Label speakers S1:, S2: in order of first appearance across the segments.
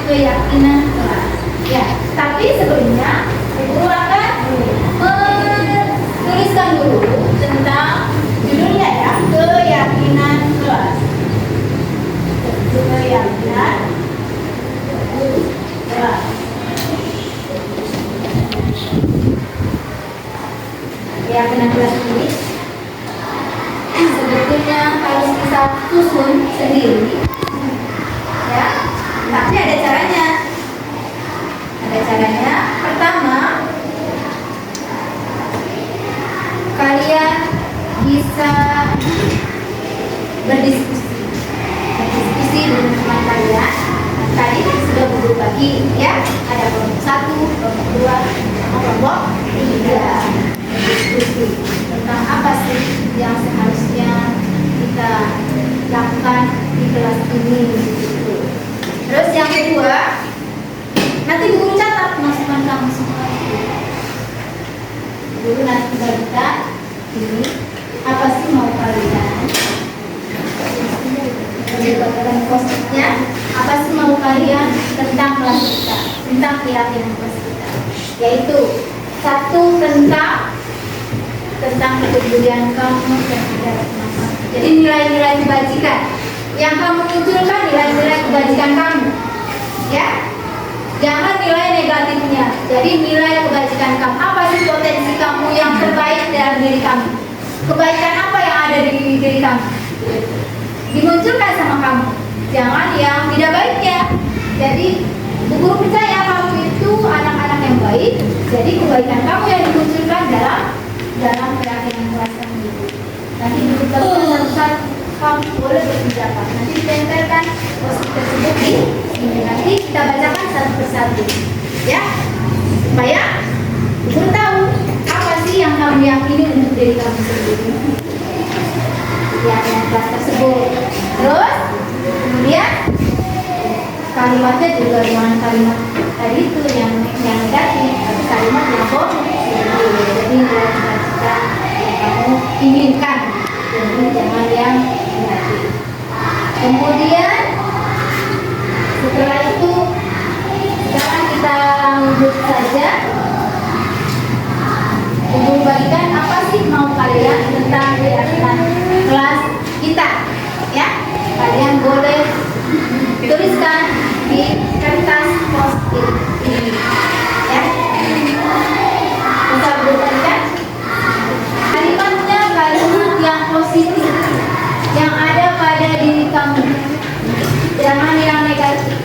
S1: keyakinan kelas. Ya, tapi sebelumnya Ibu akan menuliskan dulu tentang judulnya ya, keyakinan kelas. Keyakinan kelas. Keyakinan kelas ini sebetulnya harus kita susun sendiri, ya. Tapi ada caranya. Ada caranya. Pertama, kalian bisa berdiskusi dengan teman kalian. Tadi sudah berbagi, ya. Ada kelompok 1, kelompok 2, kelompok 3. Berdiskusi tentang apa sih yang seharusnya kita lakukan di kelas ini. Terus yang kedua, nanti guru catat masukan kamu semua itu. Guru nanti bagikan ini apa sih mau kalian. Di post-itnya apa sih mau kalian tentang kelas kita, tentang keyakinan kelas kita. Yaitu 1 tentang kepedulian kamu terhadap teman. Jadi nilai-nilai kebajikan yang kamu munculkan, nilai-nilai kebajikan kamu, ya. Jangan nilai negatifnya. Jadi nilai kebajikan kamu. Apa sih potensi kamu yang terbaik dalam diri kamu? Kebaikan apa yang ada di diri kamu? Dimunculkan sama kamu. Jangan yang tidak baiknya. Jadi guru percaya kamu itu anak-anak yang baik. Jadi kebaikan kamu yang dimunculkan dalam keyakinan kelas kamu itu. Nanti dibutuhkan satu-satu, kamu boleh berpendapat. Nanti ditempelkan post-it tersebut di sini. Nanti kita bacakan satu persatu, ya, supaya guru tahu apa sih yang kamu yakini untuk diri kamu sendiri. Keyakinan kelas tersebut. Terus kemudian kalimatnya juga jangan kalimat tadi itu yang negatif, tapi kalimat yang positif. Jadi kita kamu inginkan, jadi jangan yang negatif. Kemudian setelah itu sekarang kita lanjut saja. Ibu bagikan apa sih mau kalian tentang keyakinan kelas kita, ya. Kalian boleh tuliskan di kertas post-it ini, ya. Bisa berbagikan kalimatnya, kalimat yang positif yang ada pada diri kamu, jangan yang negatif.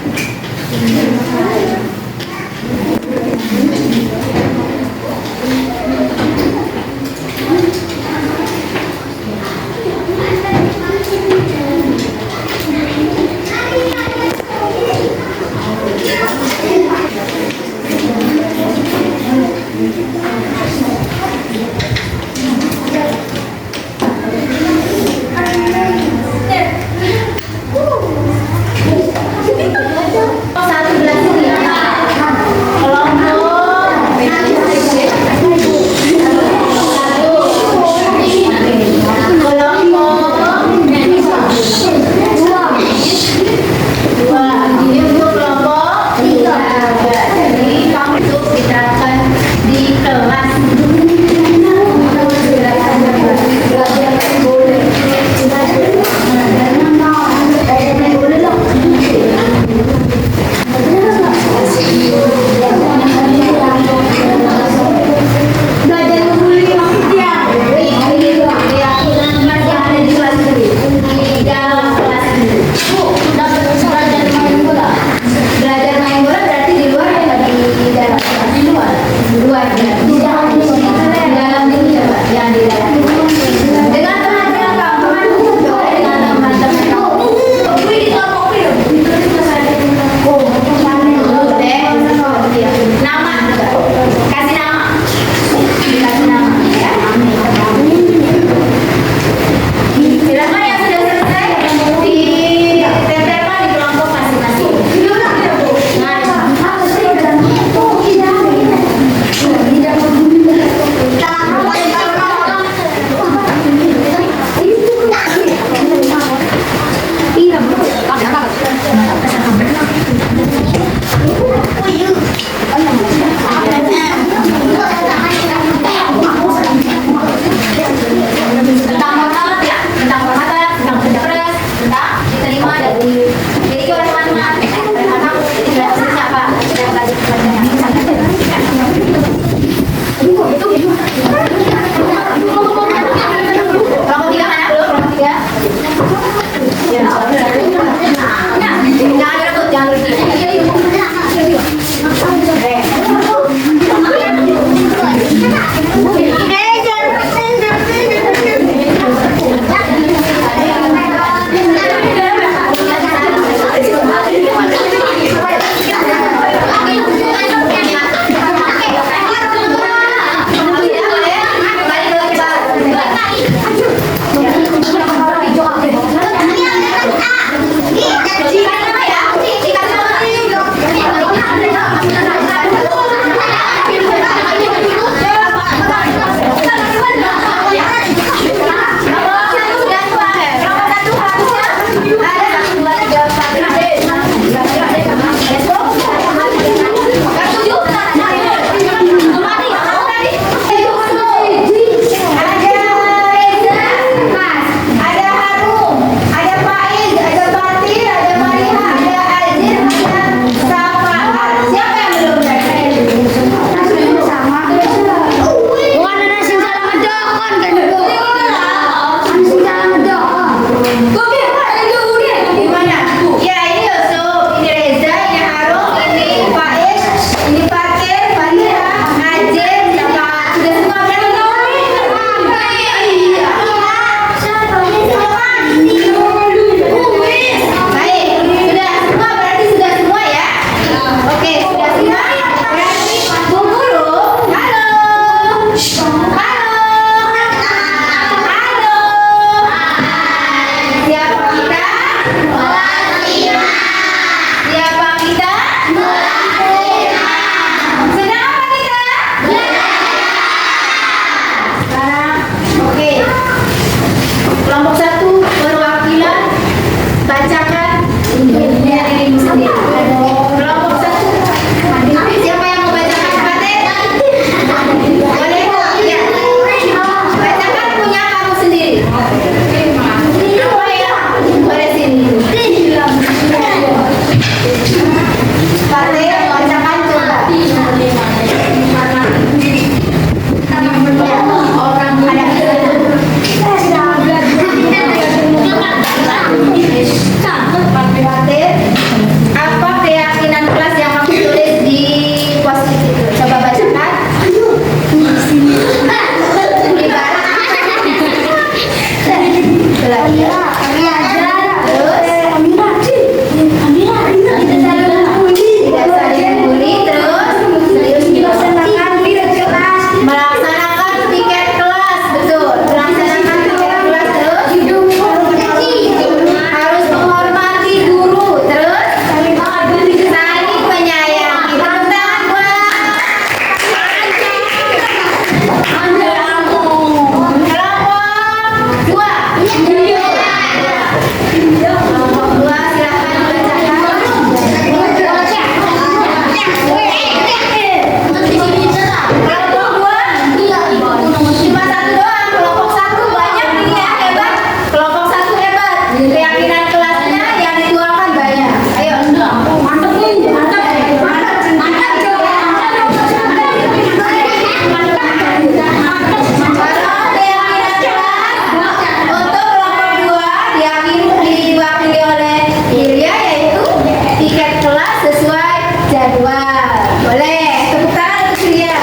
S1: jadwal. Boleh, tepuk tangan untuk dia.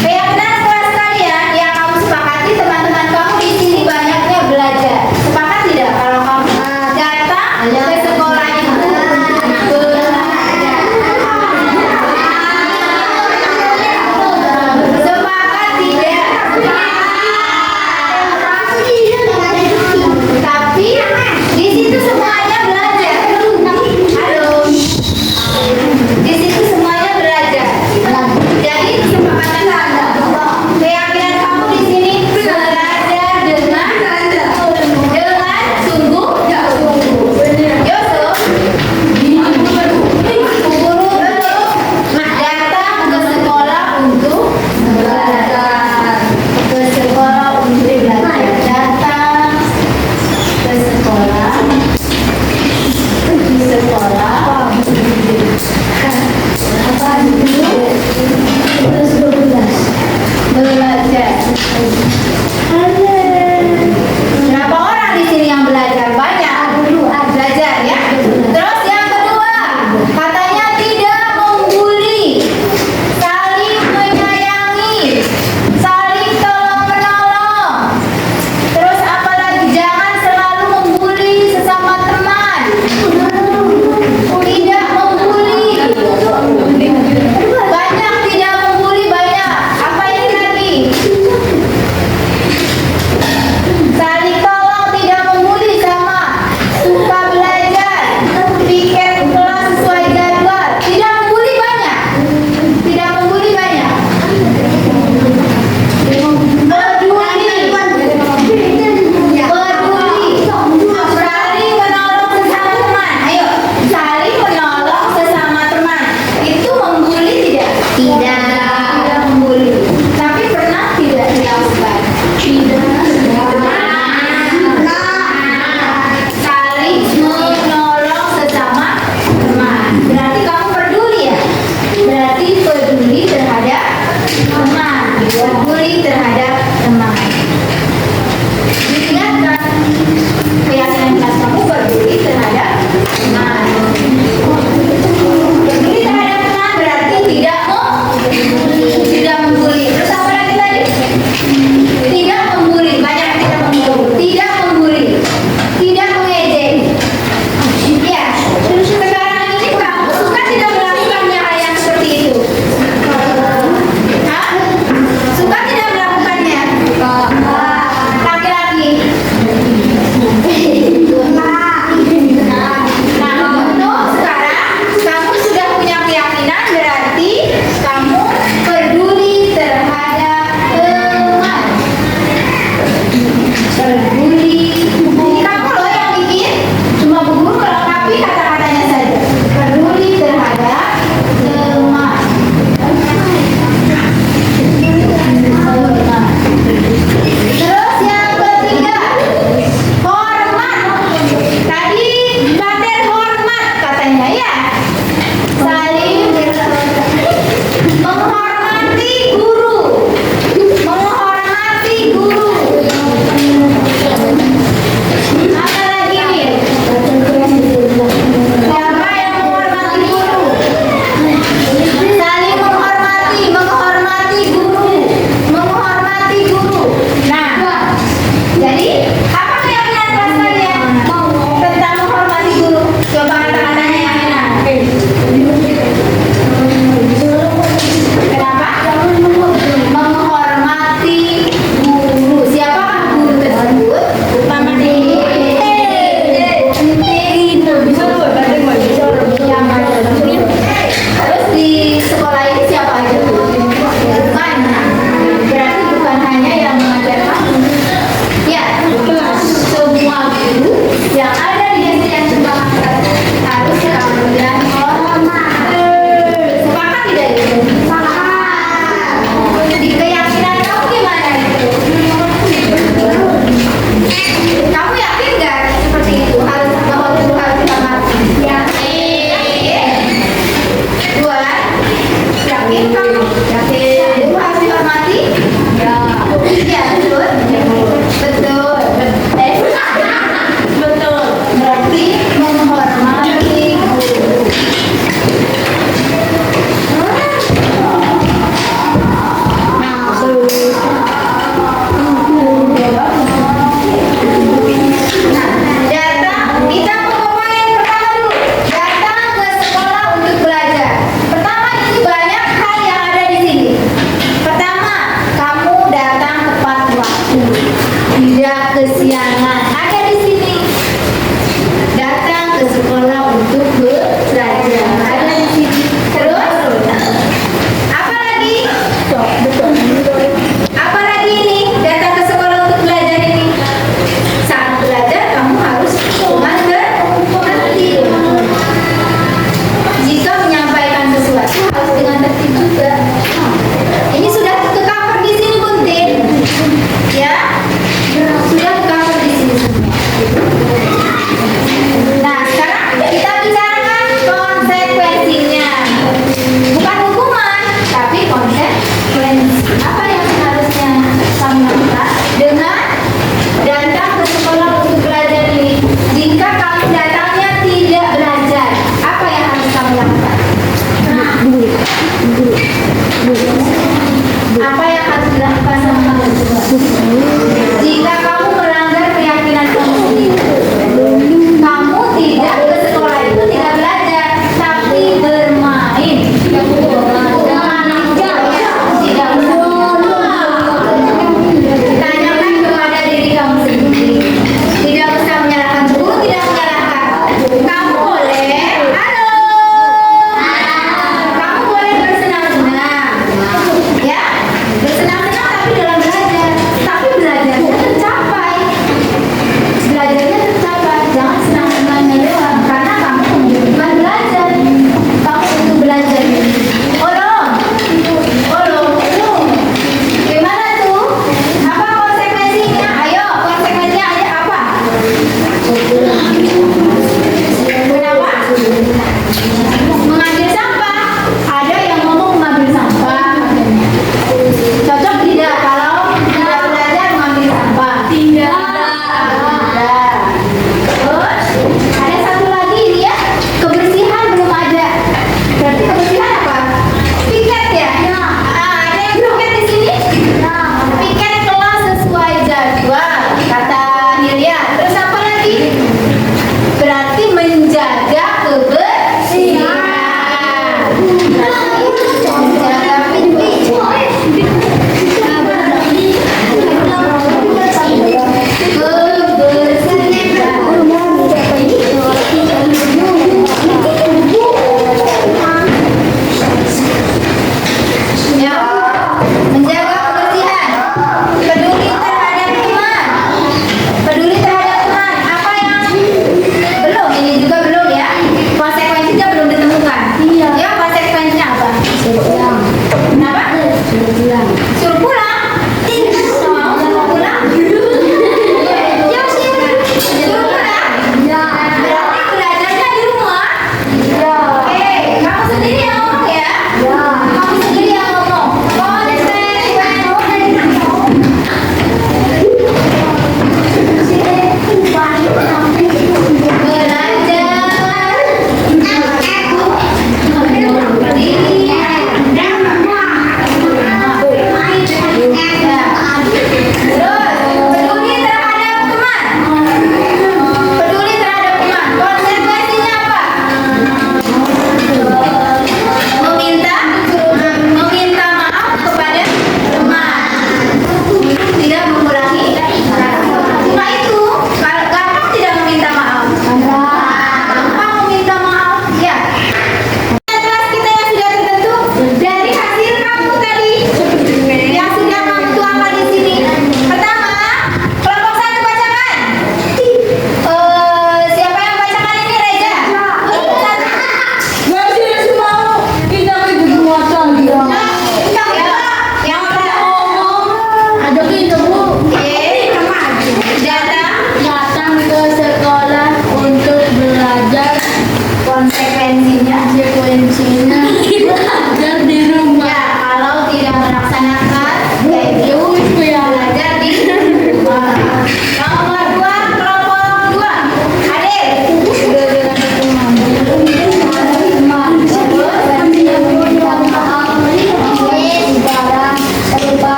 S1: Keyakinan kelas kalian yang kamu sepakati teman-teman kamu di sini banyaknya belajar. Sepakat tidak kalau kamu datang ke sekolah itu belajar? Sepakat tidak? Tapi di situ semuanya belajar.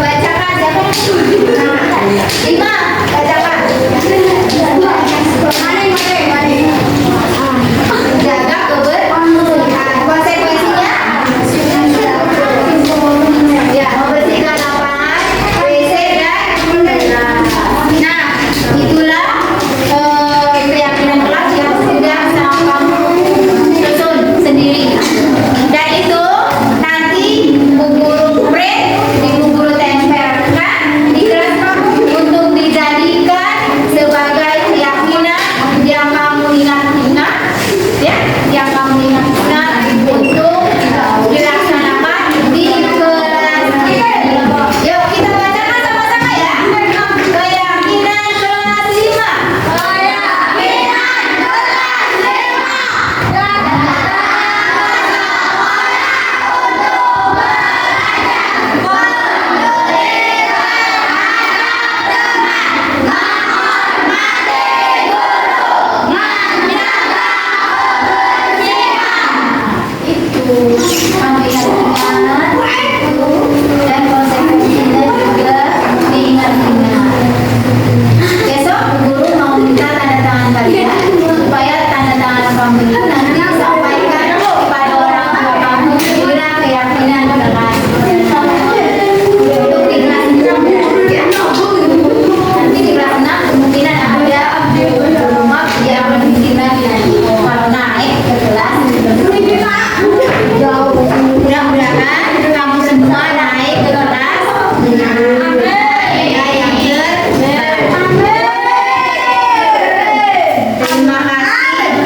S1: bacakan siapa? Lima, bacakan. Jaga kebersihan. Konsekuensinya? Ya, membersihkan apa? WC dan toilet. Nah, itulah keyakinan kelas yang sudah sama kamu susun sendiri. Dan itu nanti Bu Guru print, di Bu Guru tempelkan di kelas kamu untuk dijadikan sebagai keyakinan yang kamu ingat-ingat, ya, yang kamu ingat-ingat untuk dilaksanakan di kelas. Yuk kita bacakan sama-sama ya. Keyakinan kelas 5. Itu kamu ingat-ingat itu, dan konsekuensinya juga diingat-ingat. Besok guru mau minta tanda tangan kalian supaya tanda tangan kamu itu nanti disampaikan kepada orang tua kamu. Inilah keyakinan kelas. Untuk di kelas 6 ya. Nanti di kelas 6 kemungkinan ada rumah yang lebih tinggi lagi. Kalau naik ke kelas mudah-mudahan kamu semua naik ke kelas ya, yang terima kasih.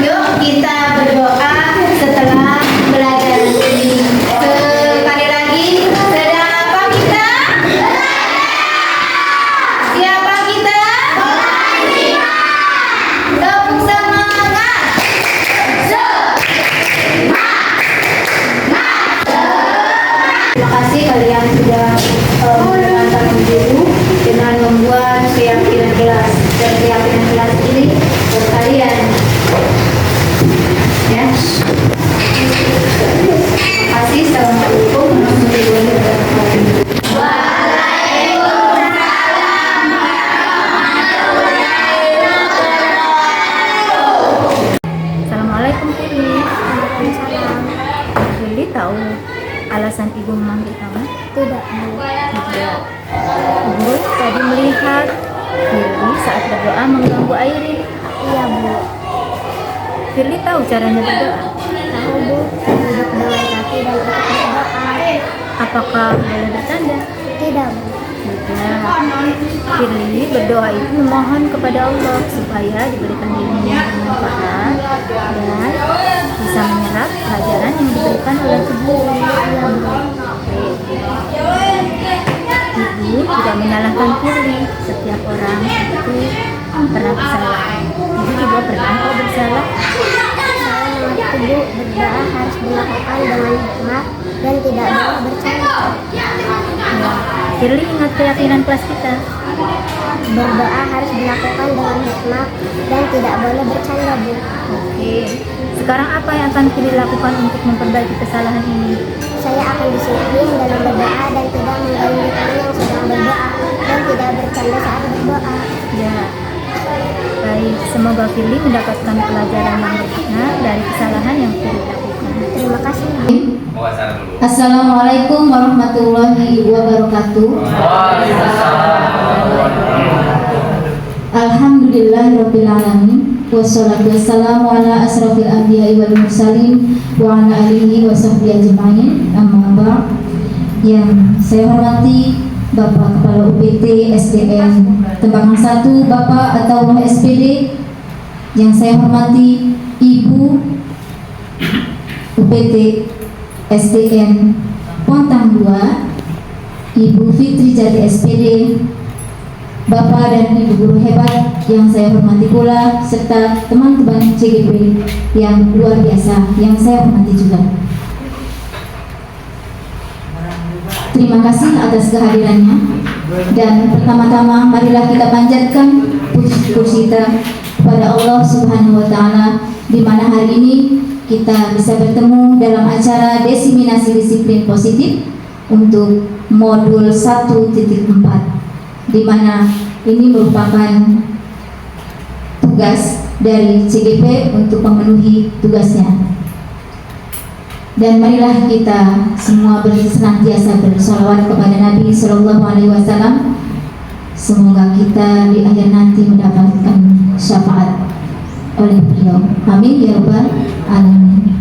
S1: Yuk kita berdoa setelah belajar ini. Sekali lagi, sedang apa kita? Siapa kita? Tepuk semangat. Terima kasih kalian sudah mendengarkan guru dengan membuat keyakinan kelas, dan keyakinan kelas ini buat kalian. Ya. Terima kasih. Assalamualaikum warahmatullahi wabarakatuh.
S2: Assalamualaikum Firly. Firly tahu alasan ibu memanggil kamu?
S3: Tidak, Bu.
S2: Tidak. Ibu tadi melihat Firly saat berdoa mengganggu Airin.
S3: Iya, Bu.
S2: Firly tahu caranya berdoa.
S3: Tahu, Bu. Duduk dua kaki dan ikut berdoa.
S2: Apakah boleh bercanda?
S3: Tidak, Bu.
S2: Tidak. Firly berdoa itu memohon kepada Allah supaya diberikan ilmu yang bermanfaat dan bisa menyerap pelajaran yang diberikan oleh ibu. Ibu tidak menyalahkan Firly. Setiap orang itu pernah bersalah. Ibu juga pernah kok bersalah.
S3: Saya mengerti, Bu. Berdoa harus dilakukan dengan hikmat dan tidak boleh bercanda.
S2: Ya, Firly ingat keyakinan kelas kita.
S3: Berdoa harus dilakukan dengan hikmat dan tidak boleh bercanda, Bu.
S2: Oke. Sekarang apa yang akan Firly lakukan untuk memperbaiki kesalahan ini?
S3: Saya akan disiplin dalam berdoa dan tidak mengganggu teman yang sedang berdoa dan tidak bercanda saat berdoa.
S2: Ya. Baik, semoga Firly mendapatkan pelajaran yang berguna dari kesalahan yang Firly lakukan.
S3: Terima kasih, Bu.
S1: Assalamualaikum warahmatullahi wabarakatuh. Alhamdulillahirabbil alamin. Wassalatu wassalamu ala asrofil anbiya'i wal mursalin wa ala alihi wa sahbihi ajma'in. Amma ba'd. Yang saya hormati Bapak Kepala UPT SDN Tembakan 1, Bapak atau SPD. Yang saya hormati Ibu UPT SDN Pontang 2, Ibu Fitri Jati SPD, Bapak dan Ibu guru hebat yang saya hormati pula, serta teman-teman CGP yang luar biasa yang saya hormati juga. Terima kasih atas kehadirannya. Dan pertama-tama marilah kita panjatkan puji syukur kita kepada Allah Subhanahu wa taala di mana hari ini kita bisa bertemu dalam acara desiminasi disiplin positif untuk modul 1.4, di mana ini merupakan tugas dari CGP untuk memenuhi tugasnya. Dan marilah kita semua senantiasa bersolawat kepada Nabi Sallallahu Alaihi Wasallam. Semoga kita di akhir nanti mendapatkan syafaat oleh beliau. Amin ya rabbal alamin.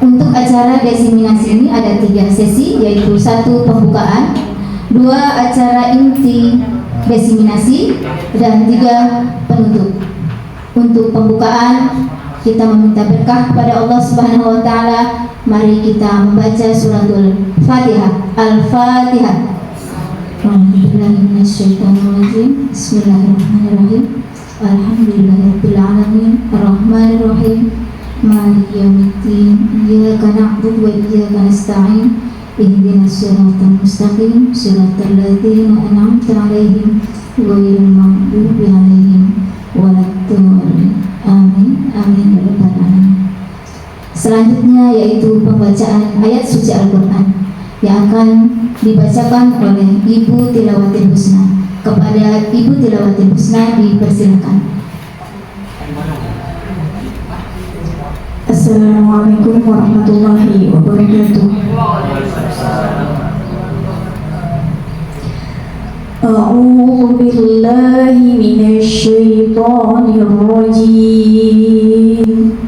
S1: Untuk acara diseminasi ini ada 3 sesi, yaitu 1 pembukaan, 2 acara inti diseminasi, dan 3 penutup. Untuk pembukaan kita meminta berkah kepada Allah Subhanahu wa taala. Mari kita membaca suratul Fatihah. Al-Fatihah. Bismillahirrahmanirrahim. Alhamdulillahirabbil alamin. Arrahmanirrahim. Maliki yaumiddin. Iyyaka na'budu wa iyyaka nasta'in. Ihdinas siratal mustaqim. Siratal ladzina an'amta 'alaihim ghairil maghdubi 'alaihim waladdallin. Amin, amin ya rabbal alamin. Selanjutnya yaitu pembacaan ayat suci Al-Quran yang akan dibacakan oleh Ibu Tilawatil Husna. Kepada Ibu Tilawatil Husna dipersilakan.
S4: Assalamualaikum warahmatullahi wabarakatuh. A'udzu billahi minasy syaithanir rajim.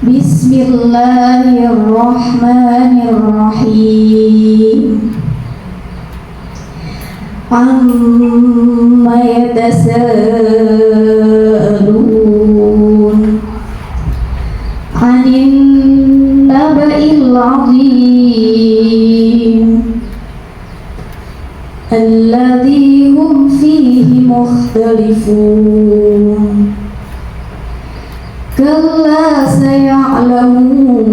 S4: Bismillahirrahmanirrahim. Amma yatasaalun 'anil naba'il 'azim alladzi hum fihi mukhtalifun. Kalla saya'lamun,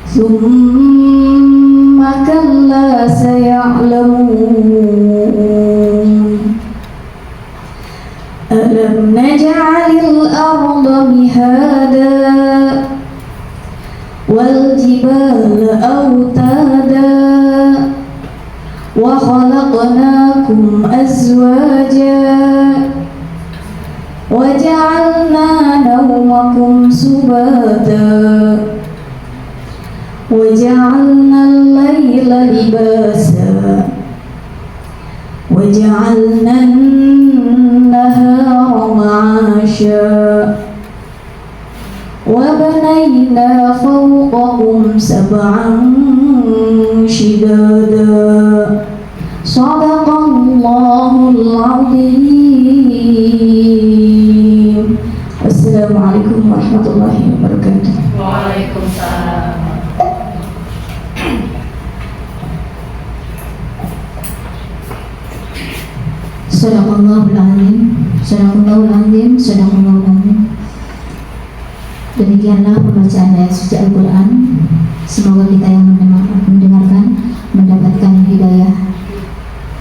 S4: thumma kalla saya'lamun. Alam naj'alil arda mihada wal jibala awtada wa khalaqnakum azwaja wa ja'alna nawmakum subata wa ja'alna al-layla libasa wa ja'alna an-nahara ma'asha wa banayna fawqakum sab'an shidada. Shadaqallahul azim. Wassalamualaikum warahmatullahi wabarakatuh.
S5: Waalaikumsalam.
S1: Shadaqallahul azim. Shadaqallahul azim. Shadaqallahul azim. Demikianlah pembacaan ayat suci Al-Quran. Semoga kita yang mendengarkan mendapatkan hidayah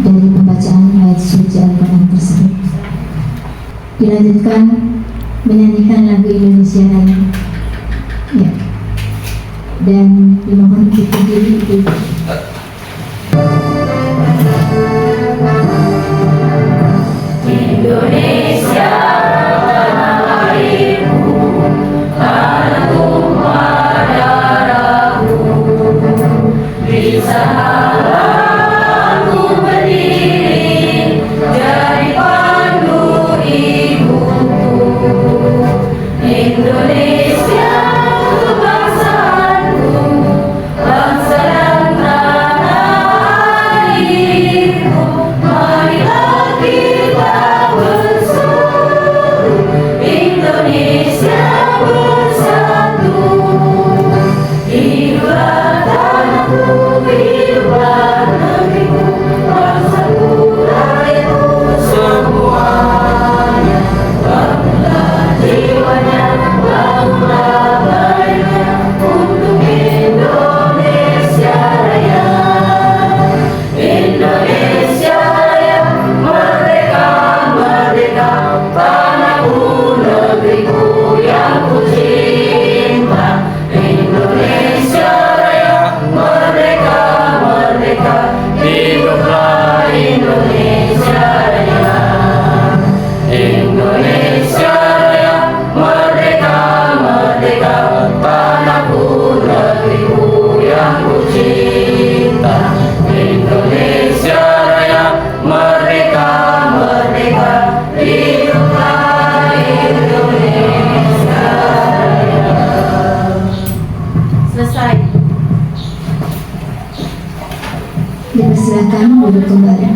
S1: dari pembacaan ayat suci Al-Quran tersebut. Dilanjutkan menyanyikan lagu Indonesia Raya. Ya. Dan dimohon dipuji itu.
S5: Indonesia tanah airku, tanah tumpah darahku, bisa halangu berdiri jadi pandu ibuku. Indonesia bangsaku, bangsa dan tanah
S1: Dipersilakan duduk kembali.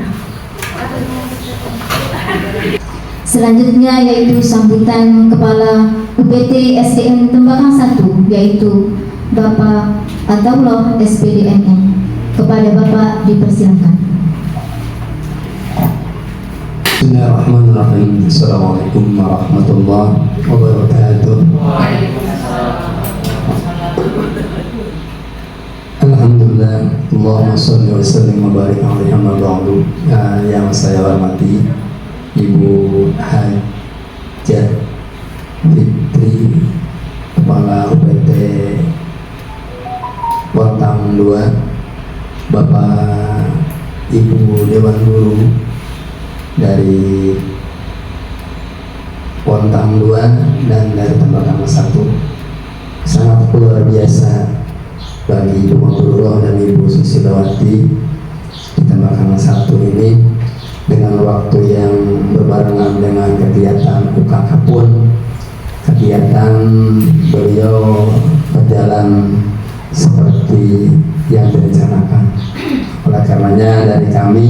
S1: Selanjutnya yaitu sambutan Kepala UPT SDN Tembakang 1, yaitu Bapak Ataullah SPDMM. Kepada Bapak dipersilakan.
S6: Bismillahirrahmanirrahim. Assalamualaikum warahmatullahi wabarakatuh. Alhamdulillah, Allahumma sholli wa sallim wa barik alaihi wa ba'du. Yang saya hormati Ibu Hajah Fitri, Kepala UPT Wontang 2, Bapak Ibu Dewan Guru dari Wontang 2 dan dari Tembakang 1, sangat luar biasa bagi Ibu Mabrurah dan Ibu Susilawati di Tembakang 1 ini, dengan waktu yang berbarengan dengan kegiatan UKK pun kegiatan beliau berjalan seperti yang direncanakan. Oleh karenanya dari kami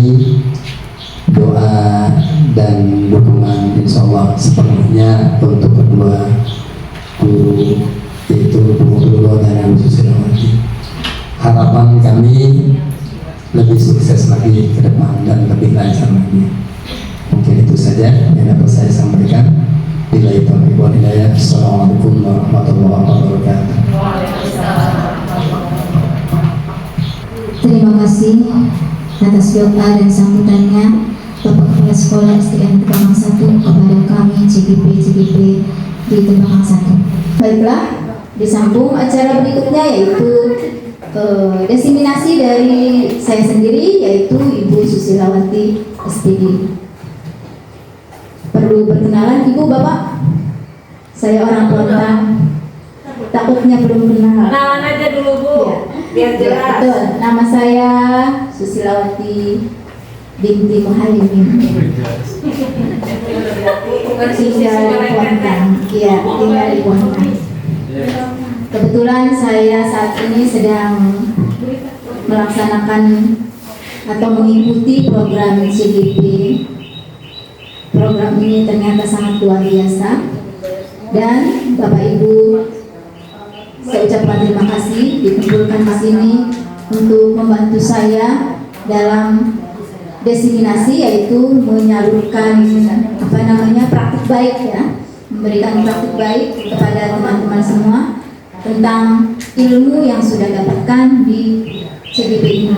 S6: doa dan dukungan insya Allah sepenuhnya untuk kedua guru, yaitu Bu Mabrurah dan Bu Susilawati. Harapan kami lebih sukses lagi ke depan dan lebih lancar lagi. Mungkin itu saja yang dapat saya sampaikan. Bila itu hidayah. Assalamualaikum warahmatullahi wabarakatuh.
S1: Terima kasih atas doa dan sambutannya Bapak Kepala Sekolah SDN Tembakang 1 kepada kami CGP di Tembakang 1. Baiklah, disambung acara berikutnya yaitu desiminasi dari saya sendiri, yaitu Ibu Susilawati SPD. Perlu perkenalan Ibu, Bapak? Saya orang Wontang, takutnya belum kenal.
S5: Kenalan aja dulu Bu, biar jelas.
S1: Betul, nama saya Susilawati binti Muhaimin. Tinggal di Wontang. Iya, tinggal di Wontang. Kebetulan saya saat ini sedang melaksanakan atau mengikuti program CGP. Program ini ternyata sangat luar biasa, dan Bapak Ibu, saya ucapkan terima kasih dikumpulkan di sini untuk membantu saya dalam desiminasi, yaitu menyalurkan praktik baik, ya, memberikan praktik baik kepada teman-teman semua tentang ilmu yang sudah dapatkan di CGP ini.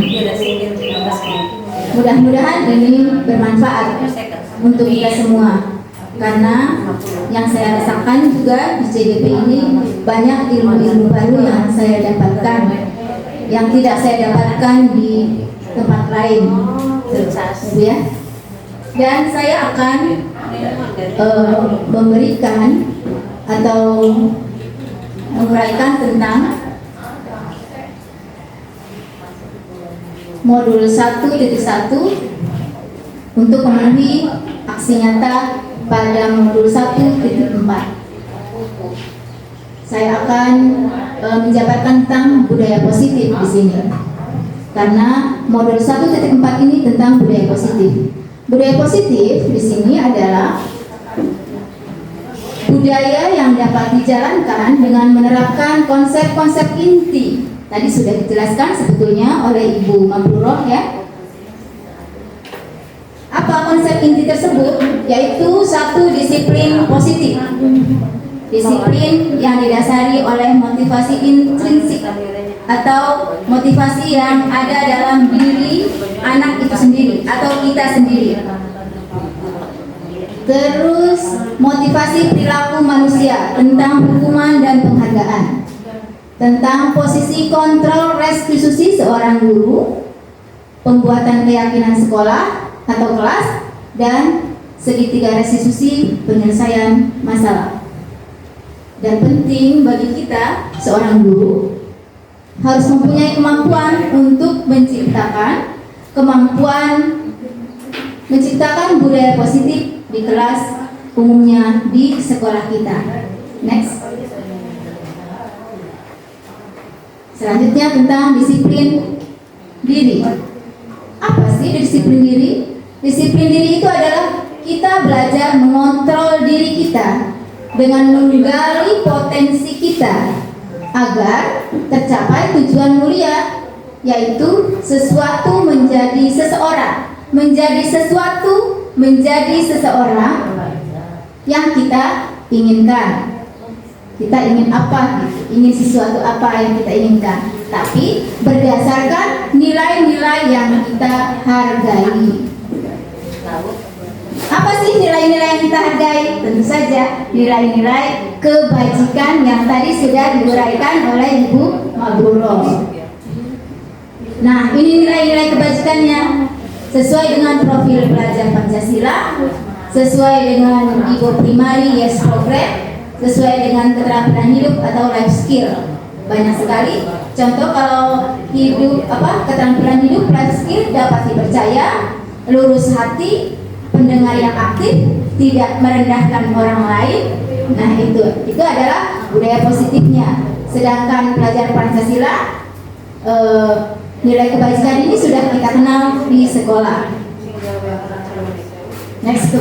S1: Mudah-mudahan ini bermanfaat untuk kita semua, karena yang saya rasakan juga di CGP ini banyak ilmu-ilmu baru yang saya dapatkan, yang tidak saya dapatkan di tempat lain, ya. Dan saya akan memberikan atau menguraikan tentang modul 1.1 untuk memenuhi aksi nyata pada modul 1.4. Saya akan menjabarkan tentang budaya positif di sini, karena modul 1.4 ini tentang budaya positif. Budaya positif di sini adalah budaya yang dapat dijalankan dengan menerapkan konsep-konsep inti. Tadi sudah dijelaskan sebetulnya oleh Ibu Mabrurah, ya. Apa konsep inti tersebut? Yaitu satu, disiplin positif. Disiplin yang didasari oleh motivasi intrinsik atau motivasi yang ada dalam diri anak itu sendiri atau kita sendiri. Terus motivasi perilaku manusia tentang hukuman dan penghargaan, tentang posisi kontrol restitusi seorang guru, pembuatan keyakinan sekolah atau kelas, dan segitiga restitusi penyelesaian masalah. Dan penting bagi kita, seorang guru harus mempunyai kemampuan untuk menciptakan budaya positif di kelas, umumnya di sekolah kita. Next. Selanjutnya tentang disiplin diri. motivasi, disiplin diri. Disiplin diri itu adalah kita belajar mengontrol diri kita dengan menggali potensi kita agar tercapai tujuan mulia, yaitu sesuatu menjadi seseorang, menjadi seseorang yang kita inginkan. Kita ingin apa? Ingin sesuatu apa yang kita inginkan, tapi berdasarkan nilai-nilai yang kita hargai. Apa sih nilai-nilai yang kita hargai? Tentu saja nilai-nilai kebajikan yang tadi sudah diuraikan oleh Ibu Mabrurah. Nah, ini nilai-nilai kebajikannya sesuai dengan profil pelajar Pancasila, sesuai dengan Ibu Primary Yes Program, sesuai dengan keterampilan hidup atau life skill. Banyak sekali contoh. Kalau keterampilan hidup, life skill dapat dipercaya, lurus hati, pendengar yang aktif, tidak merendahkan orang lain. Nah, itu adalah budaya positifnya. Sedangkan pelajar Pancasila, nilai kebajikan ini sudah kita kenal di sekolah. Next ke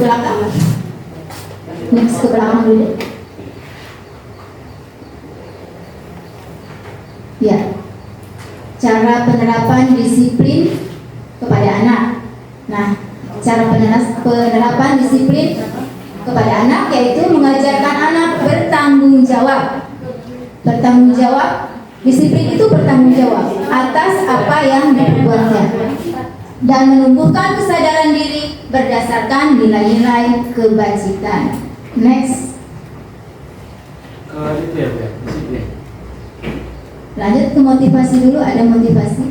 S1: belakang dulu. Ya, cara penerapan disiplin kepada anak. Nah, cara penerapan disiplin kepada anak yaitu mengajarkan anak bertanggung jawab. Bertanggung jawab, disiplin itu bertanggung jawab atas apa yang diperbuatnya dan menumbuhkan kesadaran diri berdasarkan nilai-nilai kebajikan. Next.
S7: Itu ya, Bu, disiplin.
S1: Lanjut ke motivasi dulu, ada motivasi.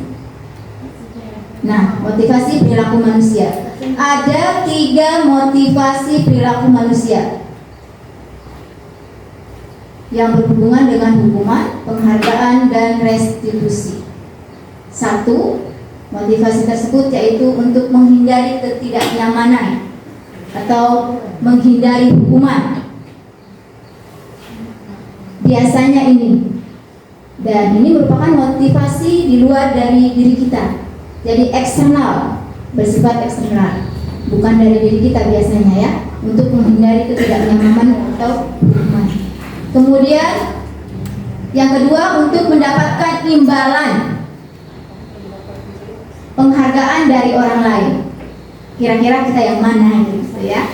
S1: Nah, motivasi perilaku manusia. Ada 3 motivasi perilaku manusia yang berhubungan dengan hukuman, penghargaan, dan restitusi. 1. Motivasi tersebut yaitu untuk menghindari ketidaknyamanan atau menghindari hukuman. Biasanya ini. Dan ini merupakan motivasi di luar dari diri kita. Jadi eksternal, bersifat eksternal, bukan dari diri kita biasanya ya, untuk menghindari ketidaknyamanan atau hukuman. Kemudian yang kedua, untuk mendapatkan imbalan, penghargaan dari orang lain. Kira-kira kita yang mana gitu ya?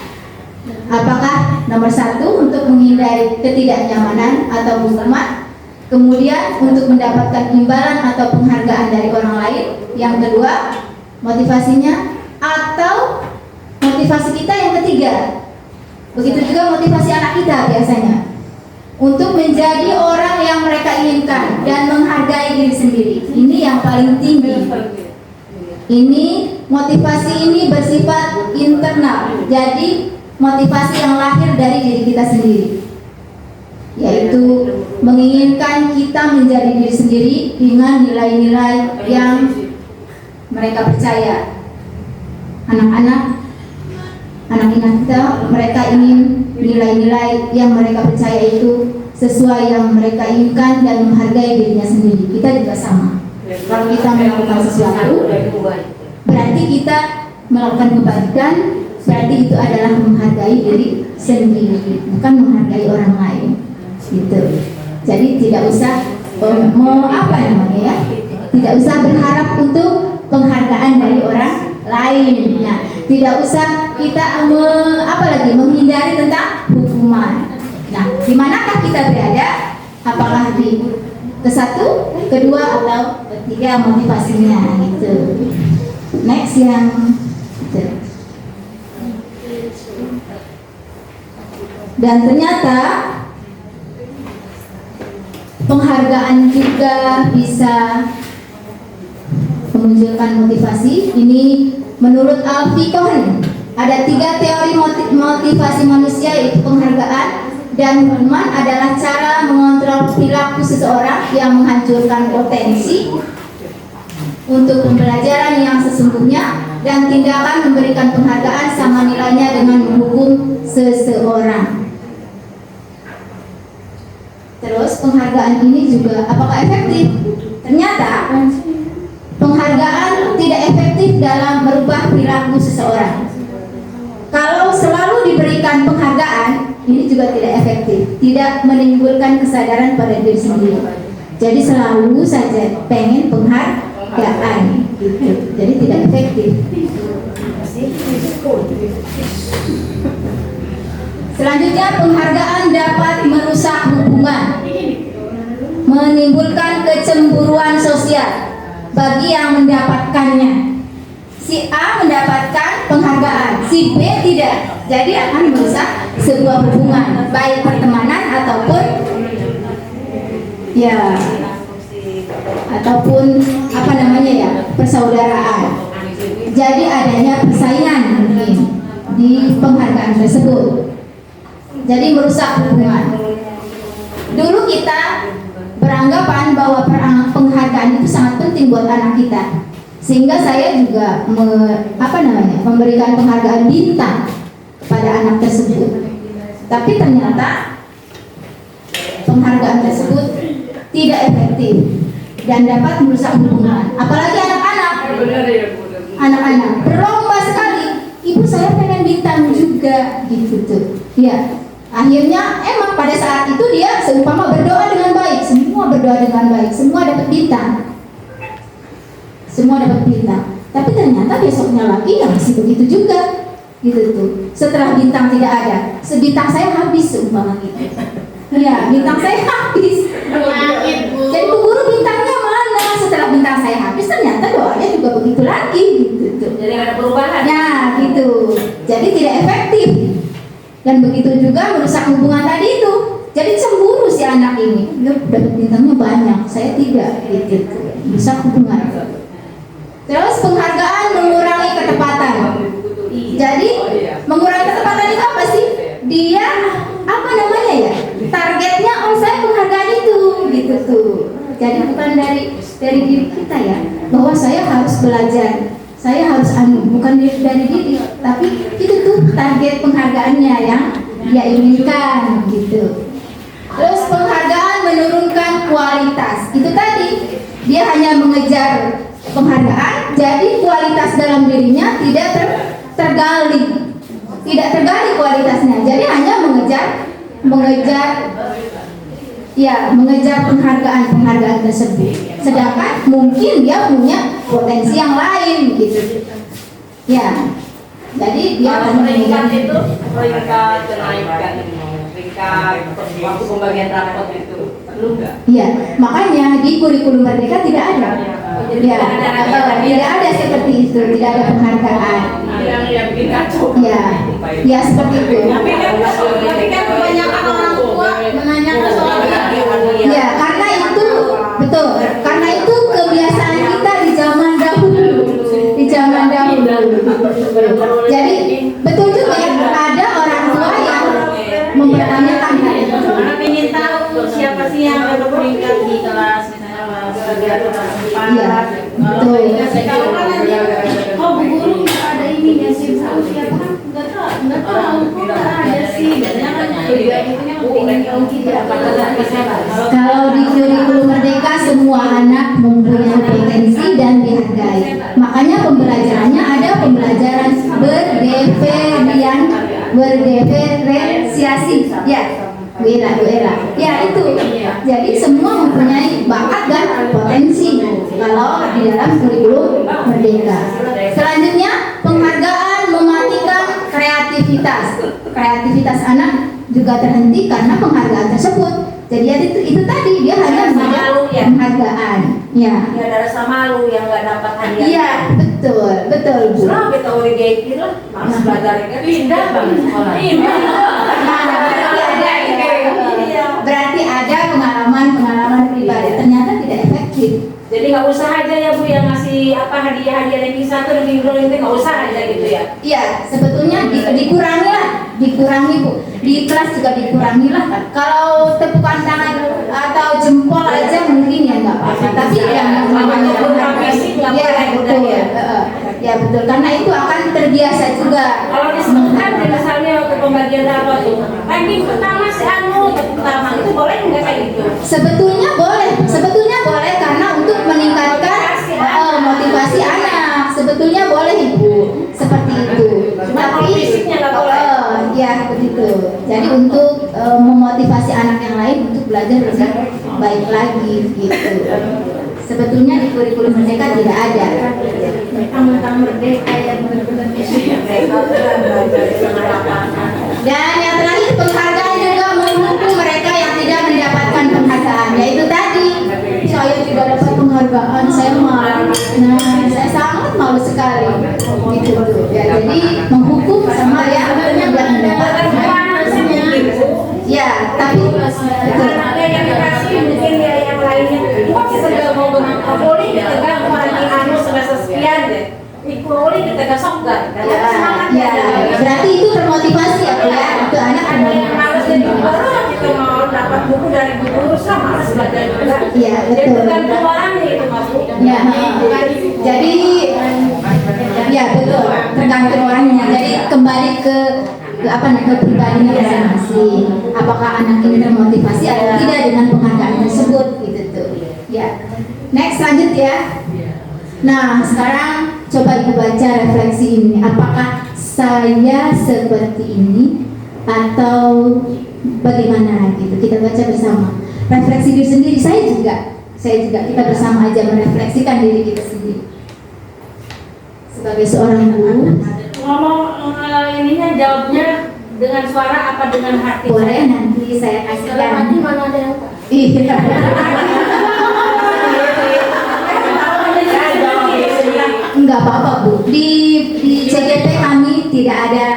S1: Apakah nomor 1 untuk menghindari ketidaknyamanan atau hukuman? Kemudian untuk mendapatkan imbalan atau penghargaan dari orang lain. Yang kedua, motivasinya, atau motivasi kita yang ketiga. Begitu juga motivasi anak kita biasanya, untuk menjadi orang yang mereka inginkan dan menghargai diri sendiri. Ini yang paling tinggi. Ini motivasi ini bersifat internal. Jadi motivasi yang lahir dari diri kita sendiri, yaitu menginginkan kita menjadi diri sendiri dengan nilai-nilai yang mereka percaya. Anak-anak kita, mereka ingin nilai-nilai yang mereka percaya itu sesuai yang mereka inginkan dan menghargai dirinya sendiri. Kita juga sama. Kalau kita melakukan sesuatu, berarti kita melakukan kebajikan, berarti itu adalah menghargai diri sendiri, bukan menghargai orang lain. Gitu. Jadi tidak usah tidak usah berharap untuk penghargaan dari orang lain. Nah, tidak usah kita menghindari tentang hukuman. Nah, di manakah kita berada? Apakah di ke-1, kedua, atau ketiga motivasinya gitu. Next yang gitu. Dan ternyata penghargaan juga bisa memunculkan motivasi. Ini menurut Alfie Cohen, ada 3 teori motivasi manusia, yaitu penghargaan dan hukuman adalah cara mengontrol perilaku seseorang yang menghancurkan potensi untuk pembelajaran yang sesungguhnya, dan tindakan memberikan penghargaan sama nilainya dengan menghukum seseorang. Terus penghargaan ini juga apakah efektif? Ternyata penghargaan tidak efektif efektif dalam merubah perilaku seseorang. Kalau selalu diberikan penghargaan, ini juga tidak efektif, tidak menimbulkan kesadaran pada diri sendiri. Jadi selalu saja pengen penghargaan, gitu. Jadi tidak efektif. Selanjutnya, penghargaan dapat merusak hubungan, menimbulkan kecemburuan sosial bagi yang mendapatkannya. Si A mendapatkan penghargaan, si B tidak. Jadi akan merusak sebuah hubungan, baik pertemanan ataupun persaudaraan. Jadi adanya persaingan mungkin di penghargaan tersebut. Jadi merusak hubungan. Dulu kita beranggapan bahwa penghargaan itu sangat penting buat anak kita. Sehingga saya juga memberikan penghargaan bintang kepada anak tersebut. Tapi ternyata penghargaan tersebut tidak efektif dan dapat merusak hubungan. Apalagi anak-anak berlomba sekali. Ibu saya pengen bintang juga, gitu tuh. Ya, akhirnya emang pada saat itu dia seumpama berdoa dengan baik, semua berdoa dengan baik, semua dapat bintang. Semua dapat bintang, tapi ternyata besoknya lagi ya masih begitu juga, gitu tuh. Setelah bintang tidak ada, sebintang saya habis seumpama gitu. Ya, bintang saya habis. Jadi Bu Guru bintangnya mana? Setelah bintang saya habis, ternyata doanya juga begitu lagi, gitu tuh.
S5: Jadi ada perubahan.
S1: Ya, gitu. Jadi tidak efektif. Dan begitu juga merusak hubungan tadi itu. Jadi cemburu si anak ini. Loh, dapat bintangnya banyak, saya tidak, gitu. Merusak hubungan. Terus penghargaan mengurangi ketepatan. Jadi mengurangi ketepatan itu apa sih? Dia targetnya saya penghargaan itu, gitu tuh. Jadi bukan dari diri kita ya, bahwa saya harus belajar, saya harus bukan dari diri, tapi itu tuh target penghargaannya yang dia inginkan, gitu. Terus penghargaan menurunkan kualitas. Itu tadi dia hanya mengejar penghargaan, jadi kualitas dalam dirinya tidak tergali kualitasnya. Jadi hanya mengejar penghargaan tersebut. Sedangkan mungkin dia punya potensi yang lain, gitu. Ya, jadi dia akan
S5: peringkat itu peringkat kenaikan waktu pembagian rapot itu perlu nggak?
S1: Iya, makanya di kurikulum Merdeka tidak ada. Ya, tidak ada seperti itu, tidak ada penghargaan.
S5: Yang bikin kacau.
S1: Ya seperti itu.
S5: Tapi kan kebanyakan orang tua menanyakan soal itu.
S1: Ya, karena itu betul. Karena itu kebiasaan kita di zaman dahulu. Jadi betul juga ya, ada orang tua yang mempertanyakan hal itu.
S5: Karena ingin tahu siapa sih yang ada peringkat di kelas, misalnya bagian kelas 4.
S1: Iya, betul.
S5: Kalau kan nanti, oh Bu Guru nggak ada ini ya sih, siapa kan nggak tahu kok nggak ada sih. Biasanya kan
S1: Kalau di kurikulum Merdeka semua anak mempunyai potensi dan dihargai. Makanya pembelajarannya ada pembelajaran berdiferensiasi. Ya, Bu Era. Ya itu. Jadi semua mempunyai bakat dan potensi kalau di dalam kurikulum Merdeka. Selanjutnya penghargaan mematikan kreativitas anak juga terhenti karena penghargaan tersebut. Jadi itu tadi dia hanya mengejar penghargaan. Ya.
S5: Ya ada rasa malu yang nggak dapat hadiah.
S1: Iya, betul.
S5: Nah, kita udah gede lah, harus belajar kan pindah banget sekolah.
S1: Berarti ada pengalaman pribadi ternyata tidak efektif.
S5: Jadi nggak usah aja ya Bu yang ngasih hadiah yang bisa tuh di itu nggak usah aja gitu ya.
S1: Iya, sebetulnya dikurangi Bu. Di kelas juga dikurangi lah. Kalau tepukan tangan atau jempol aja mungkin ya nggak apa-apa. Tapi yang namanya betul. Ya betul, karena itu akan terbiasa juga.
S5: Kalau disebutkan misalnya waktu pembagian rapot tuh, ranking pertama si pertama itu boleh nggak kayak gitu?
S1: Sebetulnya boleh karena untuk meningkatkan motivasi anak. Sebetulnya seperti itu. Tapi
S5: fisiknya nggak boleh.
S1: ya begitu. Jadi untuk memotivasi anak yang lain untuk belajar lebih baik lagi gitu. Sebetulnya di kurikulum Merdeka tidak ada.
S5: Mentang-mentang merdeka yang benar-benar
S1: Dan yang terakhir, penghargaan juga mendukung mereka yang tidak mendapatkan penghargaan. Yaitu tadi, saya tidak dapat penghargaan, saya malu. Nah, saya sangat malu sekali. Gitu tuh. Ya, jadi menghukum sama yang tidak mendapatkan. Ya, tapi
S5: anaknya yang dikasih mungkin ya yang lainnya kok kita gak mau Kapolri kita gak mau lagi anu semester sekian deh Kapolri kita gak sok gak semangat
S1: ya, berarti itu termotivasi ya, Bu, ya. Itu anak
S5: ada yang males jadi guru kita mau dapat buku dari guru sama males belajar juga.
S1: Iya,
S5: Jadi
S1: betul.
S5: tergantung orangnya itu Mas Bu.
S1: Ya, jadi ya betul, tergantung orangnya. Jadi kembali ke apa ke pribadinya masing-masing. Apakah anak ini termotivasi atau tidak dengan penghargaan tersebut gitu tuh. Ya. Next lanjut ya. Nah, sekarang coba Ibu baca refleksi ini. Apakah saya seperti ini atau bagaimana gitu. Kita baca bersama. Refleksi diri sendiri, saya juga kita bersama aja merefleksikan diri kita sendiri. Sebagai seorang guru,
S5: Ngomong ininya jawabnya dengan suara apa dengan hati?
S1: boleh nanti saya kasihkan.
S5: Mana ada yang
S1: Iya. Enggak apa-apa, Bu. Di CGP kami tidak ada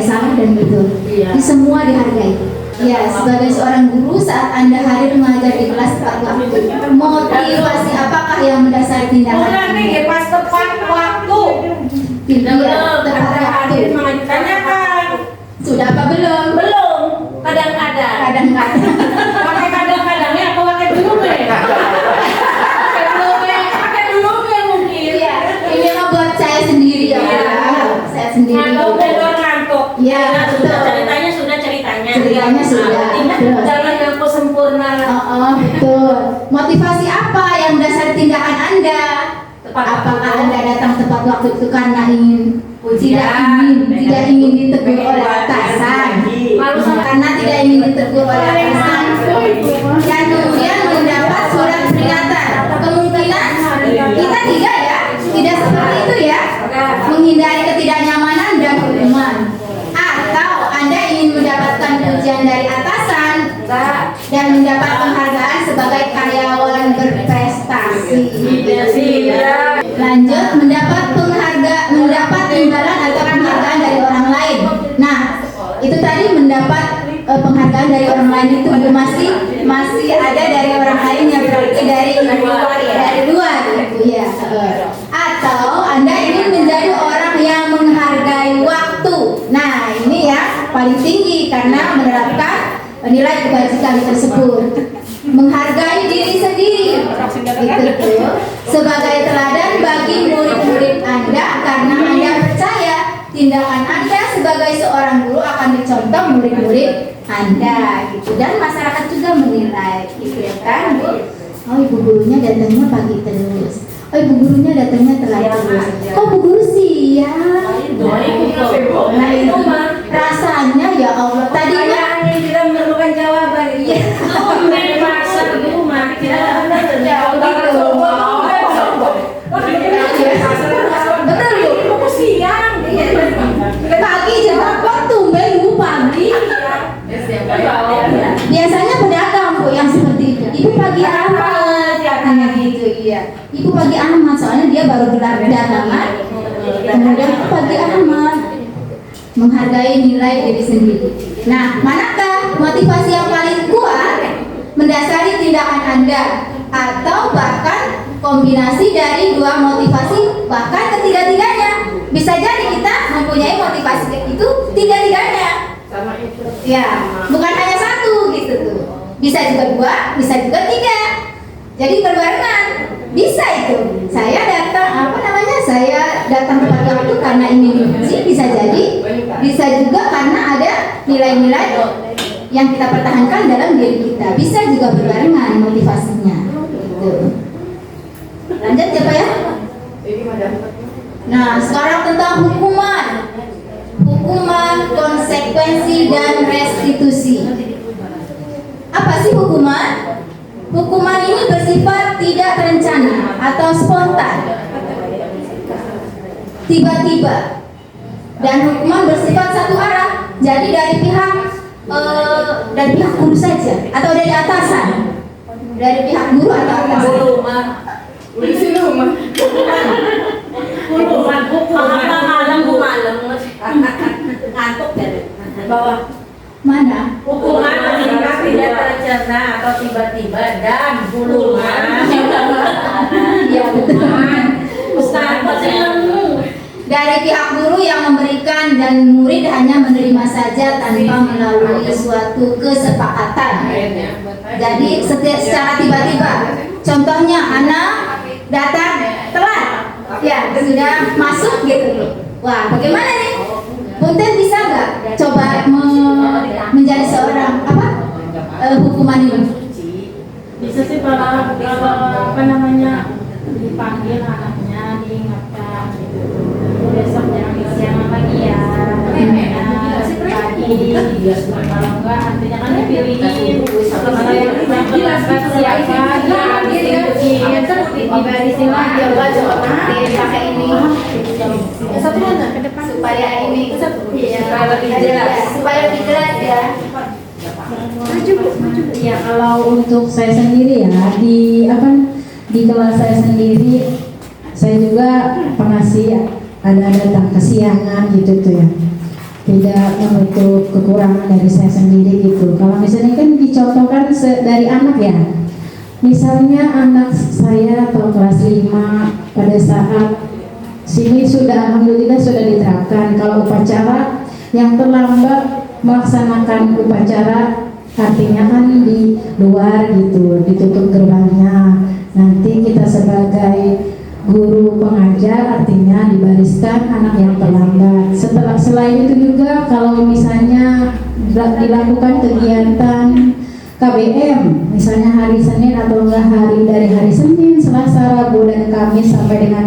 S1: salah dan betul. Di semua dihargai. Ya, sebagai seorang guru saat Anda hadir mengajar di kelas tepat waktu, motivasi apakah yang mendasari tindakan
S5: Bukan nih,
S1: Anda?
S5: pas tepat waktu.
S1: Tidak tepat waktu.
S5: Tanyakan.
S1: Sudah apa belum?
S5: Belum. Kadang-kadang.
S1: Kadang-kadang.
S5: Pakai kadang-kadangnya apa pakai belum ya? Pakai belum ya mungkin.
S1: Iya, ini mah buat saya sendiri ya. Saya sendiri.
S5: Ngantuk dan ngantuk.
S1: Iya,
S5: Sudah
S1: betul.
S5: ceritanya sudah ceritanya.
S1: Ceritanya sudah. Terus.
S5: Jangan yang sempurna.
S1: Betul. Motivasi apa yang mendasari tindakan Anda? Apakah Anda datang tepat waktu itu karena ingin tidak ingin ditegur oleh atasan? Karena tidak ingin ditegur oleh atasan. Dan kemudian mendapat surat peringatan. Kemungkinan kita tidak ya, tidak seperti itu ya. Menghindari ketidaknyamanan dan hukuman. Atau Anda ingin mendapatkan pujian dari atasan dan mendapat penghargaan sebagai karyawan berprestasi. Lanjut, mendapat imbalan atau penghargaan dari orang lain. Nah, itu tadi mendapat penghargaan dari orang lain itu masih ada dari orang lain yang berarti dari luar gitu ya. Atau Anda ingin menjadi orang yang menghargai waktu. Nah, ini ya paling tinggi karena menerapkan nilai kebajikan tersebut. Menghargai diri sendiri itu tuh sebagai teladan bagi murid-murid Anda karena Anda percaya tindakan Anda sebagai seorang guru akan dicontoh murid-murid Anda gitu, dan masyarakat juga menilai gitu ya kan, Bu. Oh, ibu gurunya datangnya pagi terus. Oh, ibu gurunya datangnya telat terus. Kok Bu guru siang? Nah, itu rasanya ya Allah. Tadinya
S5: kita memerlukan jawaban.
S1: iya. Betul, Bu. Pagi juga kok tumben Bu pagi. Biasanya pedagang Bu yang seperti itu. Ibu pagi amat katanya gitu, iya. Ibu pagi amat soalnya dia baru gelar dagangan. Kemudian pagi amat menghargai nilai diri sendiri. Nah, manakah motivasi yang paling kuat mendasari tindakan Anda atau bahkan kombinasi dari dua motivasi bahkan ketiga-tiganya? Bisa jadi kita mempunyai motivasi itu tiga-tiganya. Ya, bukan hanya satu gitu tuh. Bisa juga dua, bisa juga tiga. Jadi berbarengan. Bisa itu. Saya datang tepat waktu karena ingin dipuji, bisa jadi. Bisa juga karena ada nilai-nilai yang kita pertahankan dalam diri kita. Bisa juga berbarengan motivasinya. Gitu. Lanjut ya Pak ya? Nah, sekarang tentang hukuman. Hukuman, konsekuensi, dan restitusi. Apa sih hukuman? Hukuman ini bersifat tidak terencana atau spontan, tiba-tiba, dan hukuman bersifat satu arah. Jadi dari pihak guru saja, atau dari atasan, dari pihak guru atau atasan.
S5: Ngantuk dari bawah.
S1: Mana?
S5: Hukuman meningkat tidak terencana atau tiba-tiba dan gulungan.
S1: Ya betul.
S5: Ustaz,
S1: Dari pihak guru yang memberikan dan murid hanya menerima saja tanpa melalui suatu kesepakatan. Jadi secara tiba-tiba. Contohnya anak datang telat, ya sudah masuk gitu. Wah, bagaimana nih? Punten bisa nggak coba menjadi seorang hukuman ini?
S2: Bisa sih kalau apa namanya dipanggil anaknya, diingatkan gitu. Besok jangan siang lagi ya. Pagi, kalau enggak artinya kan dipilihin. Kalau yang terlambat siapa dia dibarisin lagi pakai ini. Satu mana ke depan
S1: Supaya ini
S5: supaya lebih jelas.
S1: supaya lebih jelas ya.
S7: Ya, kalau untuk saya sendiri ya di kelas saya sendiri, saya juga pernah sih ada datang kesiangan gitu tuh ya, tidak menutup kekurangan dari saya sendiri gitu. Kalau misalnya kan dicontohkan dari anak ya, misalnya anak saya atau kelas 5 pada saat sini sudah alhamdulillah sudah diterapkan kalau upacara yang terlambat melaksanakan upacara, artinya kan di luar gitu, ditutup gerbangnya. Nanti kita sebagai guru pengajar artinya dibariskan anak yang terlambat. Selain itu juga kalau misalnya dilakukan kegiatan KBM, misalnya hari Senin atau enggak dari hari Senin, Selasa, Rabu, dan Kamis sampai dengan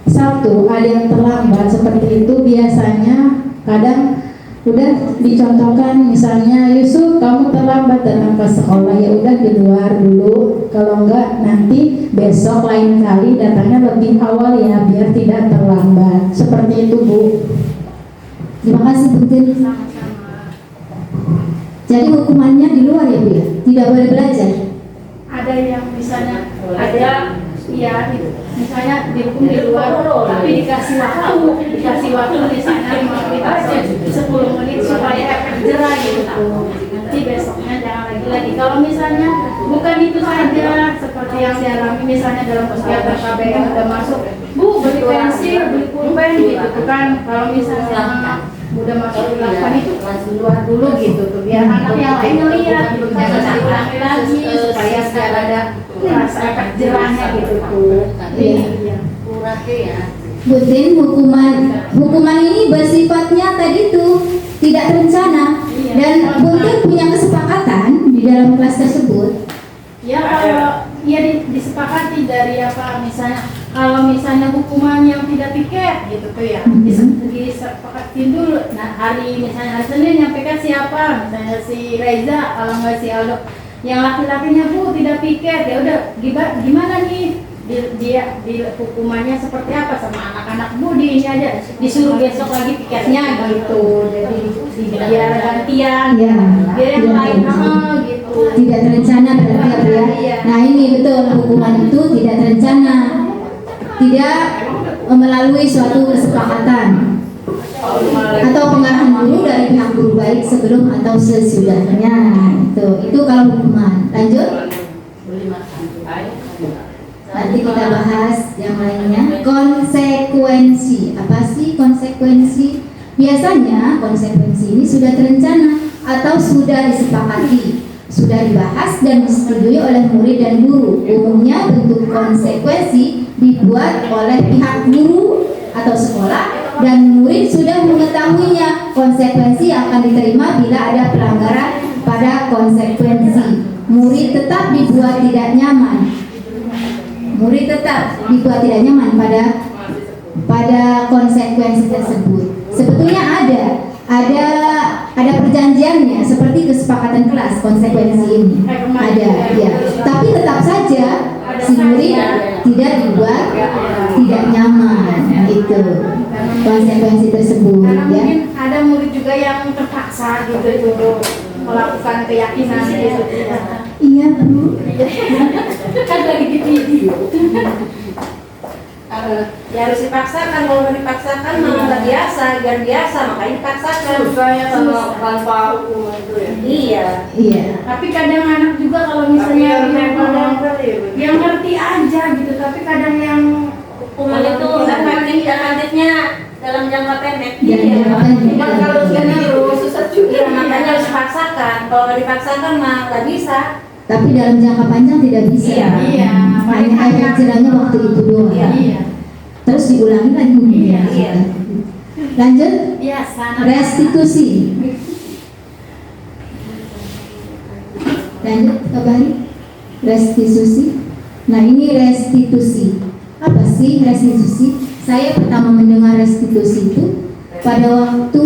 S7: Sabtu ada yang terlambat seperti itu, biasanya kadang udah dicontohkan misalnya Yusuf kamu terlambat datang ke sekolah, ya udah di luar dulu, kalau enggak nanti besok lain kali datangnya lebih awal ya biar tidak terlambat, seperti itu Bu.
S1: Terima kasih Bu Tin. Jadi hukumannya di luar ya Bu ya? Tidak boleh belajar.
S2: ada yang misalnya ada ya gitu. Misalnya dihukum di luar tapi dikasih waktu misalnya kita 10 menit supaya efek jerah gitu. Nanti besoknya jangan lagi. Kalau misalnya bukan itu saja seperti yang dialami misalnya dalam kegiatan KBM udah masuk, Bu beli pensil, beli pulpen gitu kan. Kalau misalnya udah masuk dilakukan itu di luar dulu gitu tuh biar anak yang lain ngeliat gitu, jangan diulangi lagi supaya biar ada rasa efek jerahnya gitu tuh. Iya.
S1: Butin, hukuman ini bersifatnya tadi itu tidak terencana dan Butin punya kesepakatan di dalam kelas tersebut.
S2: Ya kalau ya disepakati dari apa misalnya kalau misalnya hukuman yang tidak piket gitu tuh ya disepakatin dulu. Nah misalnya hari Senin yang piket siapa, misalnya si Reza, kalau nggak si Aldo, yang laki-lakinya Bu tidak piket, ya udah gimana nih dia hukumannya seperti apa sama anak-anak Bu ini aja disuruh besok lagi piketnya gitu, jadi biar gantian
S1: Ya,
S2: biar yang lain gitu.
S1: tidak terencana berarti ya. Nah ini betul, hukuman itu tidak terencana, tidak melalui suatu kesepakatan atau pengarahan guru dari pihak guru baik sebelum atau sesudahnya. Itu kalau hukuman. Lanjut. Nanti kita bahas yang lainnya. Konsekuensi. Apa sih konsekuensi? Biasanya konsekuensi ini sudah terencana atau sudah disepakati, sudah dibahas dan disetujui oleh murid dan guru. Umumnya bentuk konsekuensi dibuat oleh pihak guru atau sekolah dan murid sudah mengetahuinya. Konsekuensi akan diterima bila ada pelanggaran pada konsekuensi. Murid tetap dibuat tidak nyaman. Murid tetap dibuat tidak nyaman pada
S2: pada konsekuensi tersebut. Sebetulnya ada perjanjiannya seperti kesepakatan kelas konsekuensi ini ada ya. Tapi tetap saja si murid tidak dibuat tidak nyaman gitu konsekuensi tersebut
S5: Karena
S2: ya.
S5: mungkin ada murid juga yang terpaksa gitu melakukan keyakinan gitu.
S2: Iya Bu.
S5: Kan lagi di video. Ya harus dipaksakan, kalau nggak dipaksakan malah nggak biasa, biar biasa makanya dipaksakan. Susahnya tanpa hukum itu ya. Iya.
S2: Iya.
S5: Tapi kadang anak juga kalau misalnya yang ngerti aja gitu, tapi kadang yang hukuman itu efektifnya dalam jangka pendek.
S2: Jangka pendek.
S5: Cuma kalau generus susah juga. Iya, makanya harus dipaksakan. Kalau nggak dipaksakan mah nggak bisa.
S2: Tapi dalam jangka panjang tidak bisa.
S5: Iya.
S2: Hanya efek jerahnya waktu itu doang.
S5: Iya.
S2: Terus diulangi lagi kemudian.
S5: Iya.
S2: Lanjut.
S5: Biasa.
S2: Restitusi. Lanjut kembali. Restitusi. Nah ini restitusi. Apa sih restitusi? Saya pertama mendengar restitusi itu pada waktu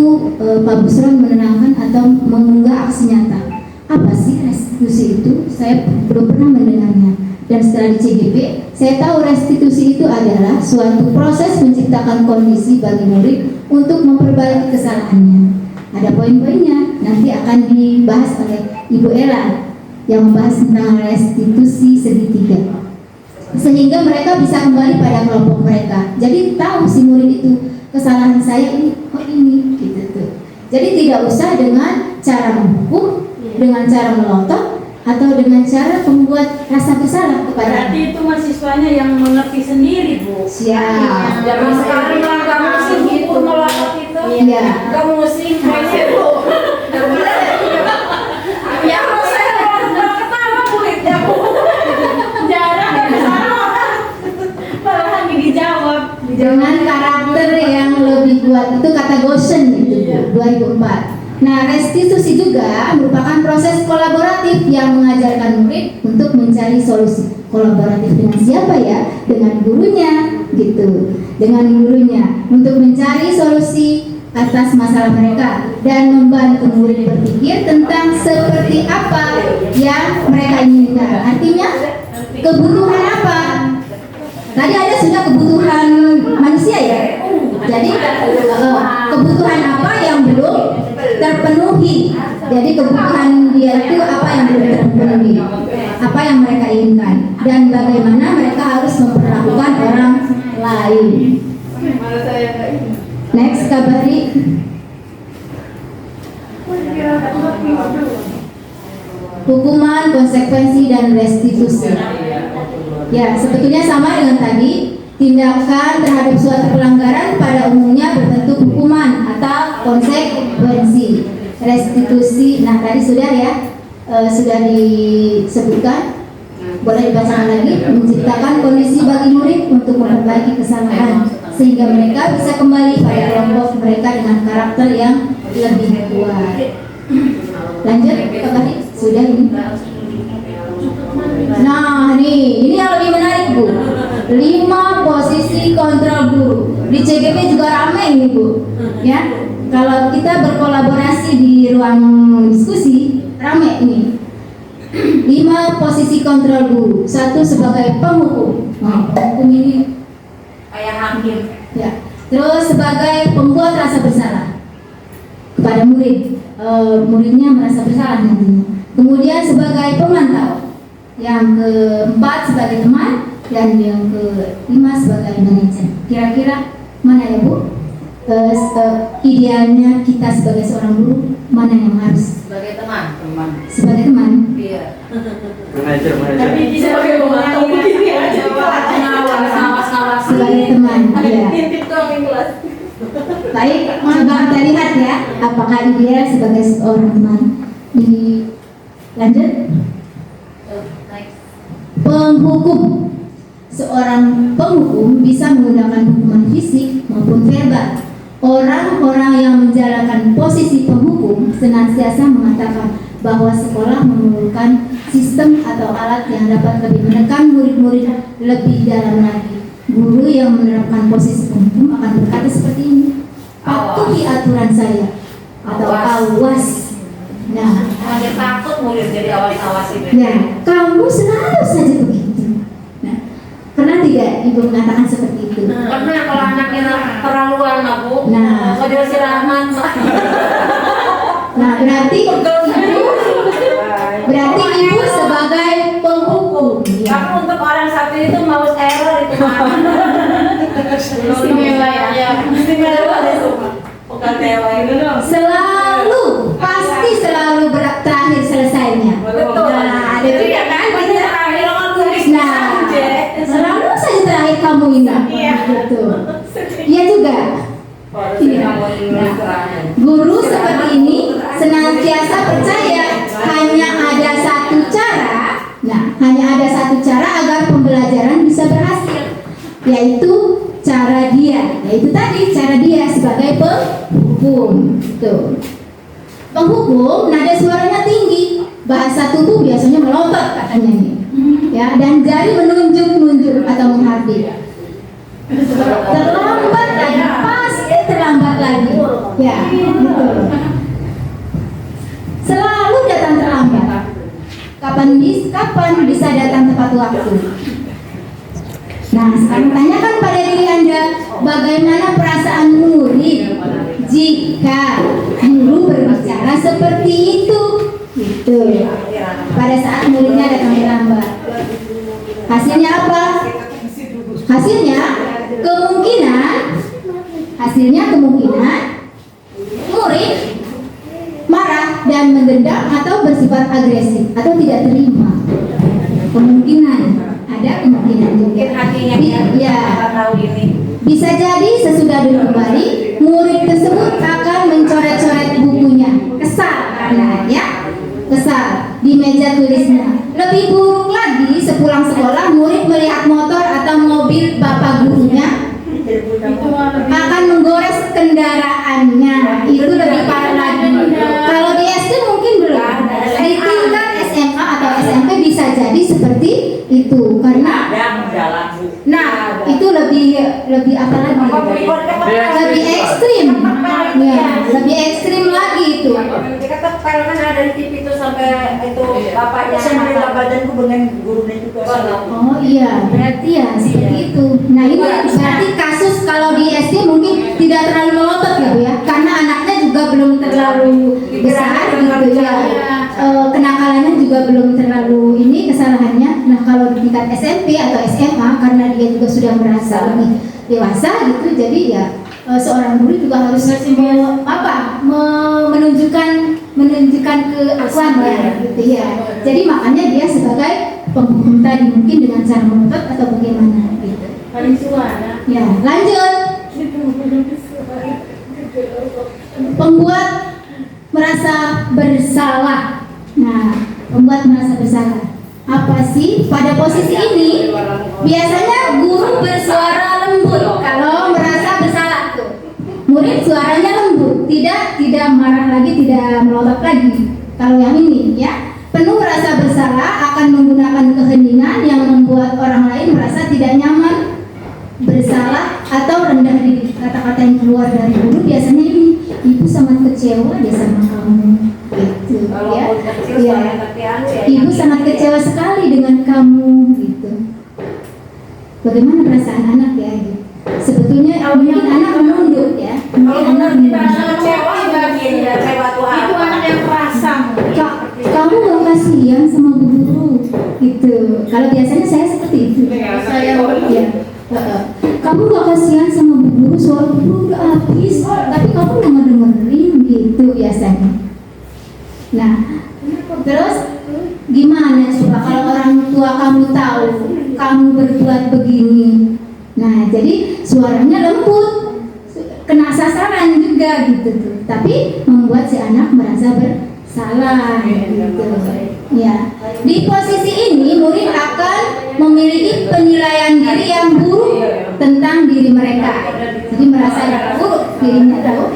S2: Pak Busron menerangkan atau mengunggah aksi nyata. Apa sih restitusi itu? Saya belum pernah mendengarnya. Dan setelah di CGP, saya tahu restitusi itu adalah suatu proses menciptakan kondisi bagi murid untuk memperbaiki kesalahannya. Ada poin-poinnya, nanti akan dibahas oleh Ibu Ella yang membahas tentang restitusi segitiga. Sehingga mereka bisa kembali pada kelompok mereka. Jadi tahu si murid itu kesalahan saya ini, ini, gitu tuh. Jadi tidak usah dengan cara menghukum, dengan cara melotot, atau dengan cara membuat rasa bersalah kepada.
S5: Berarti itu mahasiswanya yang mengerti sendiri, Bu.
S2: Siap.
S5: Zaman sekarang lah kamu mesti gitu melotot itu.
S2: Iya.
S5: Kamu mesti mainnya, Bu. Ya, saya ketawa muridnya, Bu. Jarang ya kesana. Malah dijawab.
S2: Dengan karakter yang lebih kuat itu kata Goshen itu 2004. Nah, restitusi juga merupakan proses kolaboratif yang mengajarkan murid untuk mencari solusi. Kolaboratif dengan siapa ya? Dengan gurunya, gitu. Dengan gurunya untuk mencari solusi atas masalah mereka dan membantu murid berpikir tentang seperti apa yang mereka inginkan. Artinya, kebutuhan apa? Tadi ada sudah kebutuhan manusia ya. Jadi kebutuhan apa yang belum terpenuhi. Jadi kebutuhan dia itu apa yang belum terpenuhi, apa yang mereka inginkan, dan bagaimana mereka harus memperlakukan orang lain. Next, Kabari. Hukuman, konsekuensi, dan restitusi. Ya, sebetulnya sama dengan tadi. Tindakan terhadap suatu pelanggaran pada umumnya berbentuk hukuman atau konsekuensi. Restitusi, nah tadi sudah ya, sudah disebutkan. Boleh dibacakan lagi. Menciptakan kondisi bagi murid untuk memperbaiki kesalahan sehingga mereka bisa kembali pada kelompok mereka dengan karakter yang lebih kuat. Lanjut, kembali sudah ini. Nah, ini yang lebih menarik, Bu. 5 posisi kontrol guru. Di CGP juga ramai ini, Bu. Ya. Kalau kita berkolaborasi di ruang diskusi, ramai ini. 5 posisi kontrol guru. 1 sebagai penghukum. Nah, penghukum ini
S5: Kayak hakim.
S2: ya. Terus sebagai pembuat rasa bersalah kepada murid. Muridnya merasa bersalah nantinya. Kemudian sebagai pemantau. Yang keempat sebagai teman, dan yang kelima sebagai manajer. Kira-kira mana ya, Bu? Idealnya kita sebagai seorang guru mana yang harus?
S5: Sebagai teman.
S2: Sebagai teman.
S5: Iya.
S8: Tapi
S5: Sebagai pemantau begini aja. Ngawas.
S2: Sebagai teman. Ya.
S5: Titip dong di kelas.
S2: Baik, coba kita lihat ya, apakah ideal sebagai seorang teman. Lanjut. Penghukum. Seorang penghukum bisa menggunakan hukuman fisik maupun verbal. Orang-orang yang menjalankan posisi penghukum senantiasa mengatakan bahwa sekolah memerlukan sistem atau alat yang dapat lebih menekan murid-murid lebih dalam lagi Guru yang menerapkan posisi hukum akan berkata seperti ini, patuhi aturan saya atau awas. Nah,
S5: Ada takut murid jadi awas-awas ini.
S2: ya, kamu selalu saja begitu. Nah, pernah tidak ibu mengatakan seperti itu?
S5: Pernah kalau anaknya terlaluan lah Bu.
S2: Nah.
S5: Model si Rahman.
S2: Nah, berarti ibu sebagai penghukum. Ya.
S5: Kamu untuk orang satu itu mouse error itu mah. Istimewa ya. Istimewa deh semua. Bukan dewa itu dong.
S2: Selalu, pasti selalu terakhir selesainya.
S5: Betul.
S2: Nah, ada juga kan?
S5: Pasti terakhir orang tulis
S2: Nah, selalu saja terakhir kamu ini.
S5: Iya.
S2: Gitu. Iya juga. Iya. Nah, guru seperti ini senantiasa percaya hanya ada satu cara. Nah, hanya ada satu cara agar pembelajaran bisa berhasil, yaitu cara dia, yaitu tadi cara dia sebagai penghukum. Tuh. Penghukum nada suaranya tinggi, bahasa tubuh biasanya melotot katanya nih. Ya, dan jari menunjuk-nunjuk atau menghardik. Terlambat lagi, pasti terlambat lagi. Ya, betul. Selalu datang terlambat. Kapan bisa datang tepat waktu? Nah, sekarang tanyakan pada diri Anda, bagaimana perasaan murid jika guru berbicara seperti itu? Gitu. Pada saat muridnya datang terlambat. Hasilnya apa? Hasilnya kemungkinan murid marah dan mendendam atau bersifat agresif atau tidak terima. Kemungkinan juga.
S5: Mungkin hatinya
S2: Ya.
S5: tahu ini.
S2: Bisa jadi sesudah duduk kembali, murid tersebut akan mencoret-coret bukunya. Kesal karena kesal di meja tulisnya. Lebih buruk lagi, sepulang sekolah murid melihat motor atau mobil bapak gurunya akan menggores kendaraannya. Itu lebih parah lagi. Kalau di SD mungkin belum. Di tingkat SMA atau SMP bisa jadi seperti itu karena itu lebih apa lagi? Lebih ekstrim. Ya, lebih ekstrim lagi itu.
S5: Kita kan ada di TV itu sampai itu bapaknya sama badanku dengan gurunya juga.
S2: Oh iya, berarti ya seperti itu. Nah ini berarti kasus kalau di SD mungkin tidak terlalu melotot ya Bu ya, karena anaknya juga belum terlalu besar gitu ya. Kenakalannya juga belum terlalu ini kesalahannya. Nah kalau di tingkat SMP atau SMA karena dia juga sudah merasa lebih dewasa gitu, jadi ya seorang guru juga harus menunjukkan keakuan ya gitu ya. Jadi makanya dia sebagai penghukum tadi mungkin dengan cara menuntut atau bagaimana gitu.
S5: Paling suara.
S2: Ya, lanjut. Pembuat merasa bersalah. Nah, pembuat merasa bersalah. Apa sih? Pada posisi ini biasanya guru bersuara lembut kalau merasa bersalah tuh. Murid suaranya lembut, tidak marah lagi, tidak melotot lagi. Kalau yang ini ya, penuh rasa bersalah akan menggunakan keheningan yang membuat orang lain merasa tidak nyaman, bersalah atau rendah diri. Kata-kata yang keluar dari guru biasanya ini, ibu sangat kecewa deh sama kamu. Gitu ya. Ibu sangat kecewa sekali dengan kamu gitu. Bagaimana perasaan anak ya? Gitu. Sebetulnya mungkin anak menunduk ya. Mungkin anak
S5: Kecewa bagian ya lewat Tuhan. Itu anak yang perasa.
S2: Kamu gak kasihan sama bu guru gitu. Kalau biasanya saya seperti itu. Saya ya. Kamu gak kasihan sama bu guru, suara bu guru udah habis, tapi kamu gak ngedengerin gitu biasanya. Nah, terus gimana coba kalau orang tua kamu tahu kamu berbuat begini? Nah, jadi suaranya lembut, kena sasaran juga gitu tuh. Tapi membuat si anak merasa bersalah gitu. Ya. Di posisi ini murid akan memiliki penilaian diri yang buruk tentang diri mereka. Jadi merasa buruk dirinya tuh.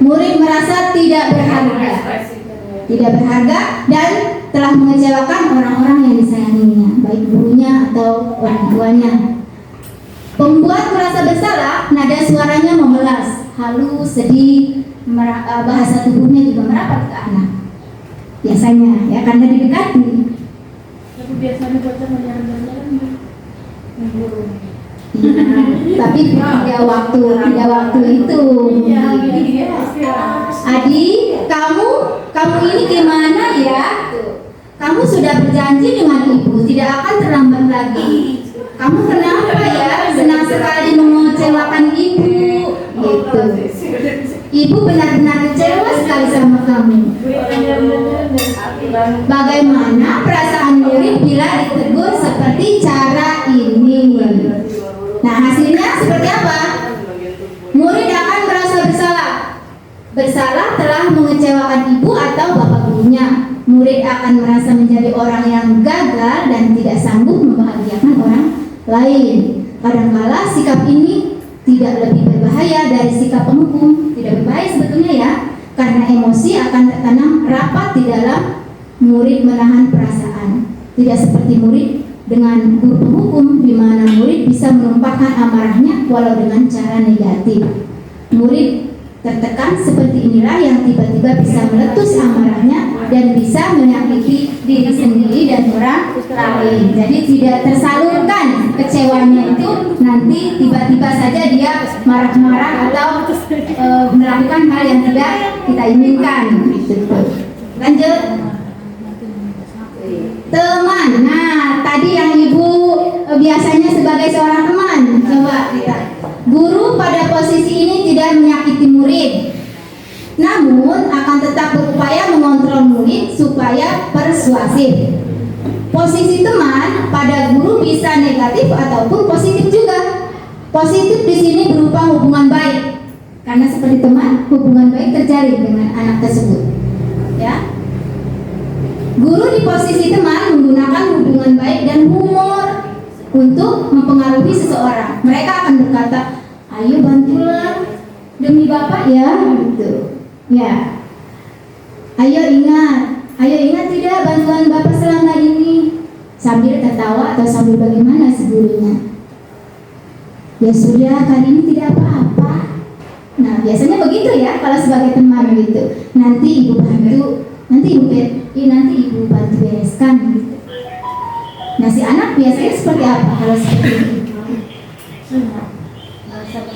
S2: Murid merasa tidak berharga dan telah mengecewakan orang-orang yang disayanginya, baik gurunya atau
S1: atau orang tuanya. Pembuat merasa bersalah, nada suaranya memelas, halus, sedih, bahasa tubuhnya juga merapat ke anak. Biasanya ya karena didekati.
S5: Tapi biasanya baca menjalan-jalan
S1: Tapi tidak waktu itu. Adi, kamu ini gimana ya? Kamu sudah berjanji dengan ibu tidak akan terlambat lagi. Kamu kenapa ya? Senang sekali mengecewakan ibu. Gitu. Ibu benar-benar kecewa sekali sama kamu. Bagaimana perasaan murid bila ditegur seperti cara ini? Nah, hasilnya seperti apa? Murid akan merasa bersalah. Bersalah telah mengecewakan ibu atau bapak gurunya. Murid akan merasa menjadi orang yang gagal dan tidak sanggup membahagiakan orang lain. Kadangkala sikap ini tidak lebih berbahaya dari sikap penghukum. Tidak berbahaya sebetulnya ya, karena emosi akan tertanam rapat di dalam murid menahan perasaan. Tidak seperti murid dengan guru penghukum, di mana murid bisa menumpahkan amarahnya walau dengan cara negatif. Murid tertekan seperti inilah yang tiba-tiba bisa meletus amarahnya dan bisa menyakiti diri sendiri dan orang lain. Jadi tidak tersalurkan kecewanya itu, nanti tiba-tiba saja dia marah-marah atau melakukan hal yang tidak kita inginkan. Lanjut. Teman. Nah, tadi yang ibu biasanya sebagai seorang teman. Coba lihat. Guru pada posisi ini tidak menyakiti murid, namun akan tetap berupaya mengontrol murid supaya persuasif. Posisi teman pada guru bisa negatif ataupun positif juga. Positif di sini berupa hubungan baik, karena seperti teman, hubungan baik terjalin dengan anak tersebut. Ya. Guru di posisi teman menggunakan hubungan baik dan humor untuk mempengaruhi seseorang. Mereka akan berkata, ayo bantulah demi bapak ya, gitu. Ya. Ayo ingat tidak bantuan bapak selama ini, sambil tertawa atau sambil bagaimana si gurunya. Ya sudah, kali ini tidak apa-apa. Nah, biasanya begitu ya kalau sebagai teman gitu. Nanti ibu bantu bereskan gitu. Nah, si anak biasanya seperti apa kalau seperti itu?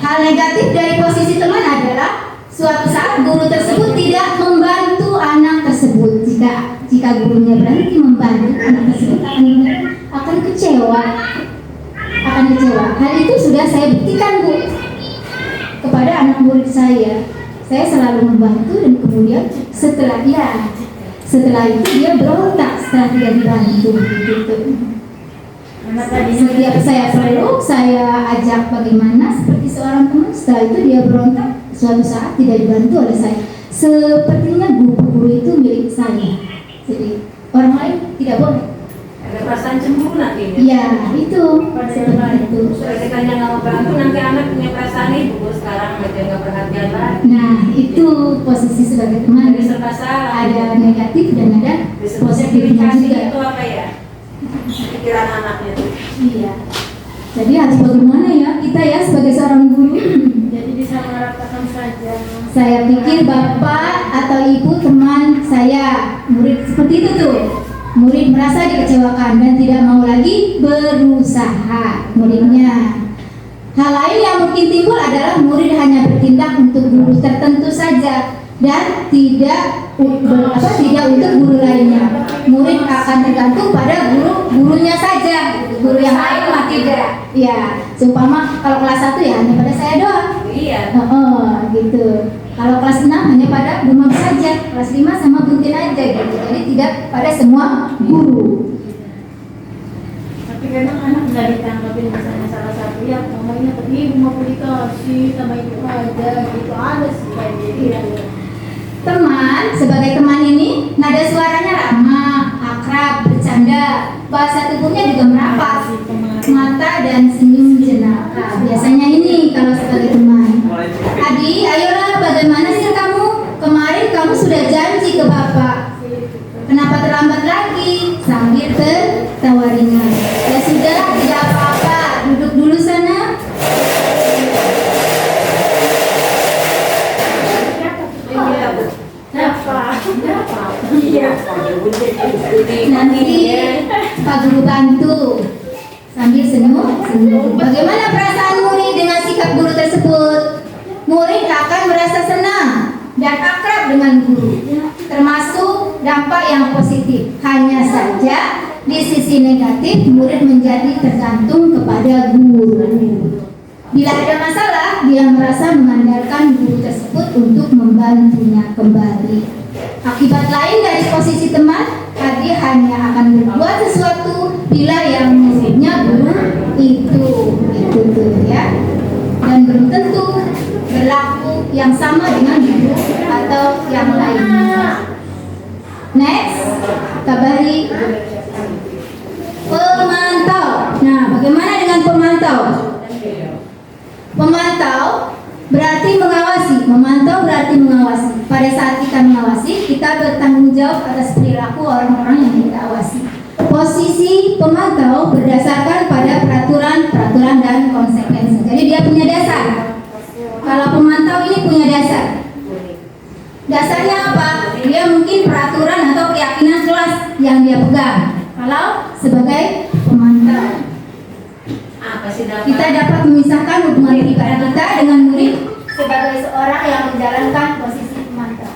S1: Hal negatif dari posisi teman adalah suatu saat guru tersebut tidak membantu anak tersebut. Jika gurunya berhenti membantu, anak tersebut akan kecewa. Hal itu sudah saya buktikan, Bu, kepada anak murid saya. Saya selalu membantu dan kemudian setelah itu dia berontak setelah tidak dibantu gitu. Setiap saya peluk, saya ajak bagaimana seperti seorang teman, setelah itu dia berontak suatu saat tidak dibantu oleh saya. Sepertinya guru itu milik saya, jadi orang lain tidak boleh.
S5: Ada perasaan cemburu nanti.
S1: Iya, itu seperti itu.
S5: Soalnya kitanya nggak mau bantu, nanti anak punya perasaan ibu sekarang aja nggak perhatian lagi.
S1: Nah, itu posisi sebagai teman.
S5: Ada serba salah.
S1: Ada negatif dan ada positifnya juga.
S5: Itu apa ya? Pikiran anaknya tuh.
S1: Iya. Jadi harus bagaimana ya kita ya sebagai seorang guru.
S5: Jadi disamaratakan saja.
S1: Saya pikir bapak atau ibu teman saya murid seperti itu tuh. Murid merasa dikecewakan dan tidak mau lagi berusaha muridnya. Hal lain yang mungkin timbul adalah murid hanya bertindak untuk guru tertentu saja dan tidak untuk guru lainnya. Murid akan tergantung pada gurunya saja. Guru yang lain mah tidak. Ya, seumpama kalau kelas 1 ya hanya pada saya doang.
S5: Iya.
S1: Gitu. Kalau kelas 6 hanya pada Bu Mam saja, kelas 5 sama Buntin aja gitu. Jadi tidak pada semua guru.
S5: Tapi kadang anak nggak ditanggapin, misalnya salah satu ya ngomongnya ibu mau dikasih sama ibu aja gitu, ada sih kayak gitu.
S1: Teman, sebagai teman ini nada suaranya ramah, akrab, bercanda, bahasa tubuhnya juga merapat, mata dan senyum jenaka. Biasanya ini kalau sebagai teman. Adi, ayolah, bagaimana sih kamu? Kemarin kamu sudah janji ke bapak. Kenapa terlambat lagi? Sambil tertawa ringan. Ya sudah, Sambil senyum. Bagaimana perasaan murid dengan sikap guru tersebut? Murid akan merasa senang dan akrab dengan guru, termasuk dampak yang positif. Hanya saja di sisi negatif, murid menjadi tergantung kepada guru. Bila ada masalah, dia merasa mengandalkan guru tersebut untuk membantunya kembali. Akibat lain dari posisi teman, Hadi hanya akan berbuat sesuatu bila yang muridnya guru itu ya, dan belum tentu berlaku yang sama dengan guru atau yang lainnya. Next, kabari pemantau. Nah, bagaimana dengan pemantau? Pemantau berarti mengawasi. Memantau berarti mengawasi. Pada saat kita mengawasi, kita bertanggung jawab atas perilaku orang-orang yang kita awasi. Posisi pemantau berdasarkan pada peraturan dan konsekuensi. Jadi dia punya dasar. Kalau pemantau ini punya dasar. Dasarnya apa? Dia mungkin peraturan atau keyakinan kelas yang dia pegang. Kalau sebagai pemantau, kita dapat memisahkan hubungan pribadi kita dengan murid sebagai seorang yang menjalankan posisi pemantau.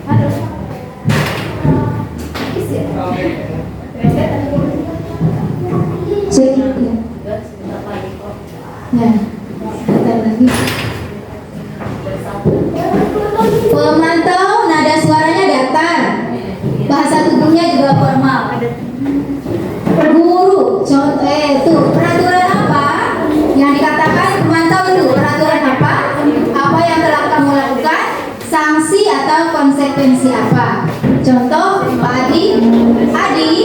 S1: Halo. Cek. Ya. Sebentar lagi. Pemantau nada suaranya datar. Bahasa tubuhnya juga formal. Guru, contoh peraturan apa yang dikatakan pemantau itu? Peraturan apa? Apa yang telah kamu lakukan? Sanksi atau konsekuensi apa? Contoh, Pak Adi,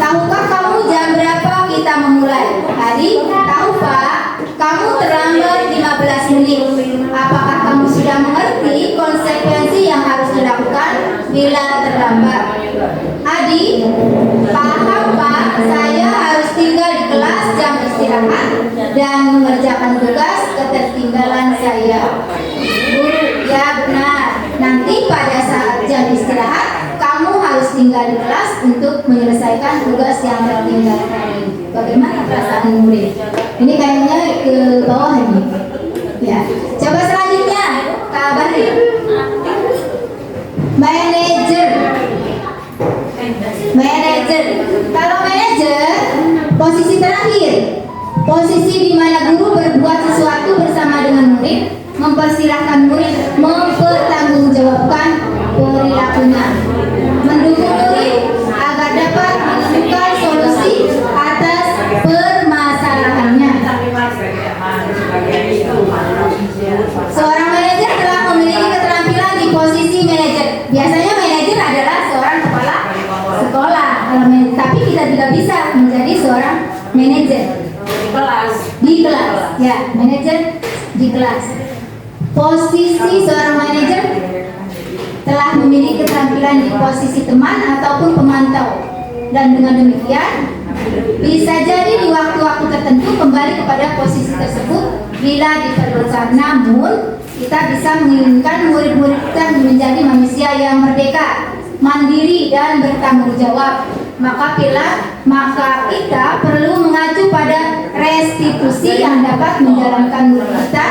S1: tahukah kamu jam berapa kita memulai? Adi, tahu Pak, kamu terlambat 15 menit. Apakah kamu sudah mengerti konsekuensi yang harus dilakukan bila terlambat? Adi, paham Pak, saya harus tinggal di kelas jam istirahat dan mengerjakan tugas ketertinggalan saya. Guru, ya benar. Nanti pada saat jam istirahat, kamu harus tinggal di kelas untuk menyelesaikan tugas yang tertinggal tadi. Bagaimana perasaan murid? Ini kayaknya ke bawah ini. Ya. Coba selanjutnya, kabari. Manajer. Kalau manajer, posisi terakhir, posisi di mana guru berbuat sesuatu bersama dengan murid, mempersilahkan murid mempertanggungjawabkan perilakunya, mendukung murid agar dapat menemukan solusi atas permasalahannya. Seorang manajer telah memiliki keterampilan di posisi manajer. Biasanya manajer adalah seorang kepala sekolah, tapi kita tidak bisa menjadi seorang manajer di kelas. Ya, manajer di kelas. Posisi seorang manajer telah memiliki keterampilan di posisi teman ataupun pemantau, dan dengan demikian bisa jadi di waktu-waktu tertentu kembali kepada posisi tersebut bila diperlukan. Namun kita bisa menginginkan murid-murid kita menjadi manusia yang merdeka, mandiri dan bertanggung jawab. Maka kita perlu mengacu pada restitusi yang dapat menjalankan murid kita.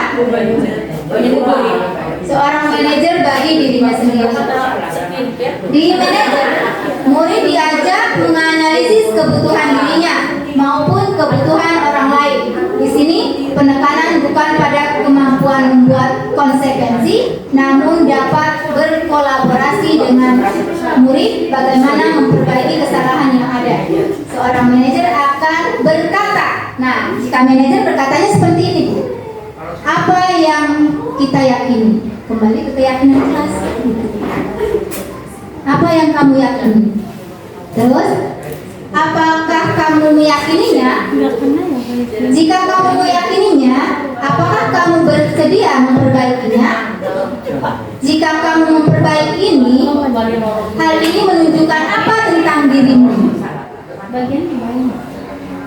S1: Seorang manajer bagi dirinya sendiri. Di manajer, murid diajak menganalisis kebutuhan dirinya maupun kebutuhan orang lain. Di sini penekanan bukan pada kemampuan membuat konsekuensi, namun dapat berkolaborasi dengan murid bagaimana memperbaiki kesalahan yang ada. Seorang manajer akan berkata, nah jika manajer berkatanya seperti ini, apa yang kita yakini? Kembali ke keyakinan kelas. Apa yang kamu yakini? Terus, apakah kamu meyakininya? Jika kamu meyakininya, apakah kamu bersedia memperbaikinya? Jika kamu memperbaiki ini, hal ini menunjukkan apa tentang dirimu?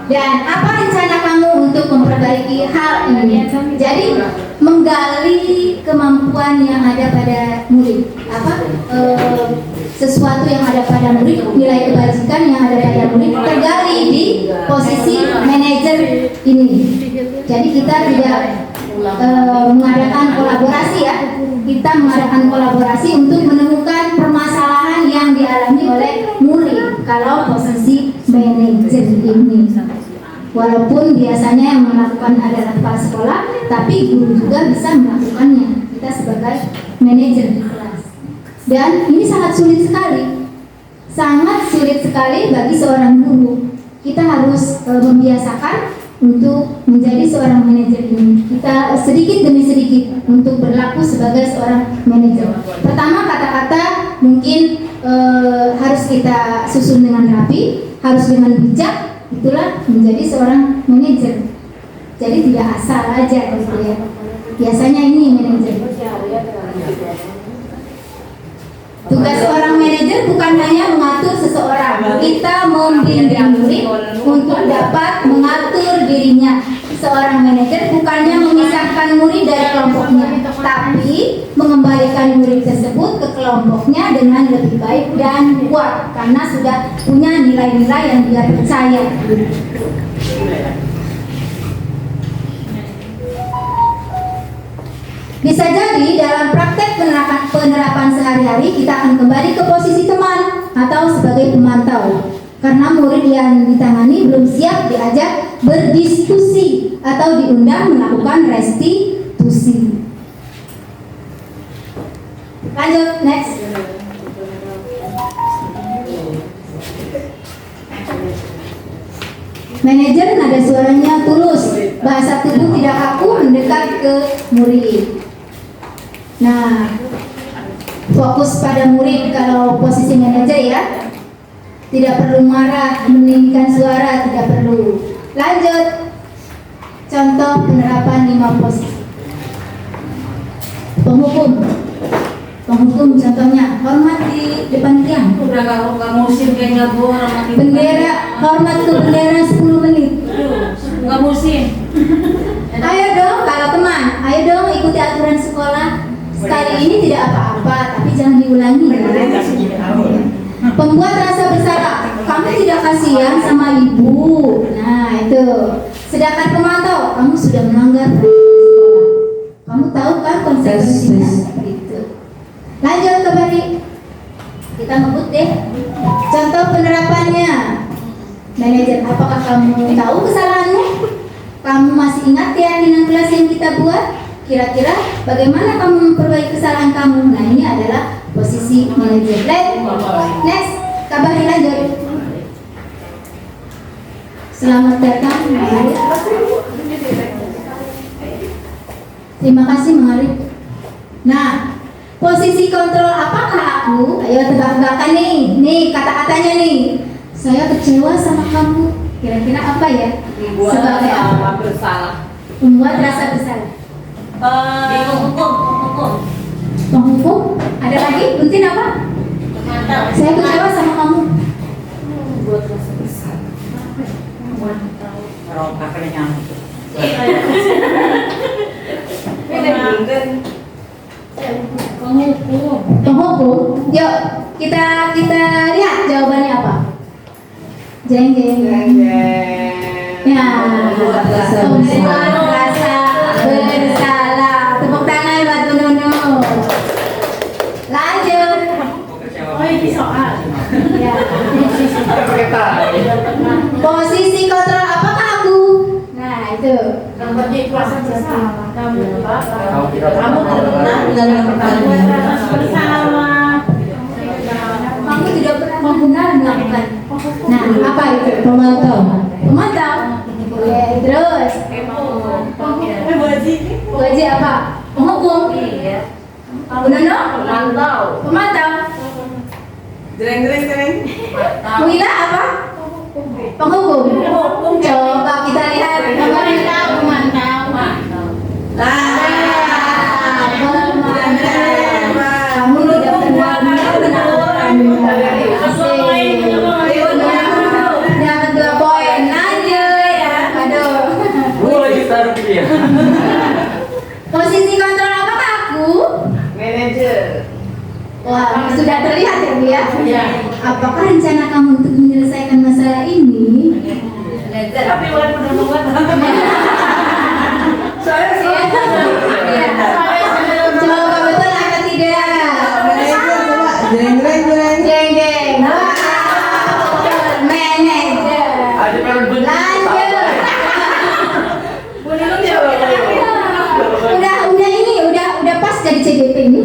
S1: Dan apa rencana kamu untuk memperbaiki hal ini? Jadi menggali kemampuan yang ada pada murid. sesuatu yang ada pada murid, nilai kebajikan yang ada pada murid tergali di posisi manajer ini. Jadi kita tidak mengadakan kolaborasi ya. Kita mengadakan kolaborasi untuk menemukan permasalahan yang dialami oleh murid kalau posisi manajer ini. Walaupun biasanya yang melakukan adalah kepala sekolah, tapi guru juga bisa melakukannya. Kita sebagai manajer di kelas. Dan ini sangat sulit sekali bagi seorang guru. Kita harus membiasakan untuk menjadi seorang manajer ini. Kita sedikit demi sedikit untuk berlaku sebagai seorang manajer. Pertama, kata-kata mungkin harus kita susun dengan rapi, harus dengan bijak. Itulah menjadi seorang manajer. Jadi tidak asal aja gitu ya. Biasanya ini manajer. Tugas seorang manajer bukan hanya mengatur seseorang. Kita membimbing murid untuk dapat mengatur dirinya. Seorang manajer bukannya memisahkan murid dari kelompoknya, tapi mengembalikan murid tersebut ke kelompoknya dengan lebih baik dan kuat karena sudah punya nilai-nilai yang dia percaya. Bisa jadi dalam praktek penerapan sehari-hari kita akan kembali ke posisi teman atau sebagai pemantau. Karena murid yang ditangani belum siap diajak berdiskusi atau diundang melakukan restitusi. Lanjut, next. Manajer nada suaranya tulus, bahasa tubuh tidak kaku mendekat ke murid. Nah, fokus pada murid kalau posisi manajer ya. Tidak perlu marah, meninggikan suara, tidak perlu. Lanjut. Contoh penerapan 5 posisi. Penghukum contohnya hormat di depan tiang.
S5: Udah nggak musim kayaknya bu orang
S1: Bendera, hormat ke bendera 10 menit.
S5: nggak musim.
S1: Ayo dong, kalau teman, ayo dong ikuti aturan sekolah. Sekali ini tidak apa-apa, tapi jangan diulangi. Pembuat rasa bersalah, kamu tidak kasihan sama ibu. Nah itu. Sedangkan pemantau, kamu sudah melanggar sekolah. Kamu tahu kan konsekuensinya? Gitu. Lanjut ke Bari. Kita ngebut deh. Contoh penerapannya. Manajer, apakah kamu tahu kesalahanmu? Kamu masih ingat keyakinan kelas yang kita buat? Kira-kira bagaimana kamu memperbaiki kesalahan kamu? Nah ini adalah posisi manajer. Next, kabari lanjut. Selamat datang, Mengarif. Terima kasih, Mengarif. Nah, posisi kontrol apakah aku? Ayo tebak-tebakan nih. Nih kata-katanya nih. Saya kecewa sama kamu. Kira-kira apa ya? Sebagai apa?
S5: Bersalah.
S1: Membuat rasa bersalah. Penghukum? Ada lagi? Buntin apa? Saya kecewa sama kamu.
S5: Buat rasa bersalah. Kalau kakaknya nyamuk.
S1: Penghukum. Yuk kita lihat jawabannya apa. Jeng jeng. Ya. Membuat rasa bersalah. Tepuk tangan buat Bu Nunu. Lanjut.
S5: Oh ini soal.
S1: Ya. Posisi kontrol apakah aku? Nah itu.
S5: Nomornya rasa bersalah. Kamu benar dengan pertanyaan bersalah.
S1: Kamu tidak pernah benar melakukan. Nah apa itu?
S7: Pemantau.
S1: Pemantau. Oke, terus. Wajib apa? Penghukum. Bu Nunu? Pemantau.
S5: Dereng.
S1: Wila apa? Penghukum. Coba kita lihat. Pemantau. Kamu tidak pernah melakukan. Dapat 2 poin. Lanjut ya. Aduh.
S8: Lagi taruh dia.
S1: Posisi kontrol apakah aku?
S5: Manajer.
S1: Wah, sudah terlihat ya Bu ya. apakah rencana kamu untuk menyelesaikan masalah ini?
S5: Tapi bukan penuh-penuh.
S1: Coba betul atau tidak?
S7: Jeng.
S1: Jeng jeng. Manajer. Lanjut. Udah pas jadi CGP ini.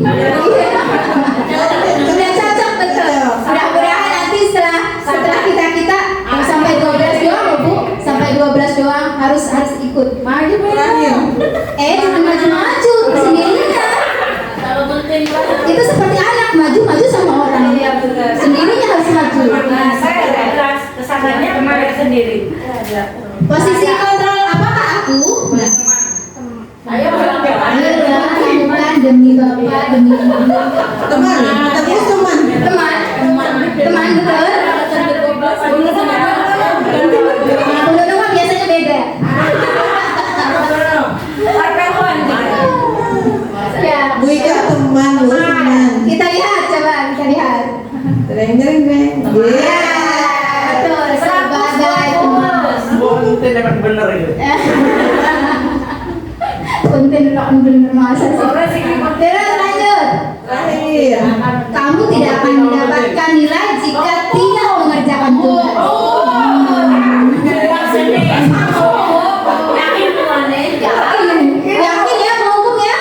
S1: Udah cocok betul. Mudah-mudahan nanti setelah kita sampai 12 doang loh, Bu. Sampai 12 doang harus ikut. Maju jangan maju-maju sendirinya. Itu seperti anak maju sama orang. Sendirinya harus maju.
S5: Nah, saya jelas kesananya kemarin sendiri.
S1: Posisi kontrol apakah aku?
S5: Ayo
S1: Bukan demi Bapak, demi Ibu. Teman betul. Kalau mah biasanya beda. Ya.
S7: Bu Ika teman.
S1: Kita lihat, coba kita lihat.
S7: Jeng.
S1: Ya, betul. Sebagai teman.
S8: Konten emang bener itu.
S1: Konten bener masa sih. Terus lanjut.
S7: Terakhir.
S1: Kamu tidak akan mendapatkan nilai jika tidak mengerjakan tugas. Yakin ya mau hukum ya?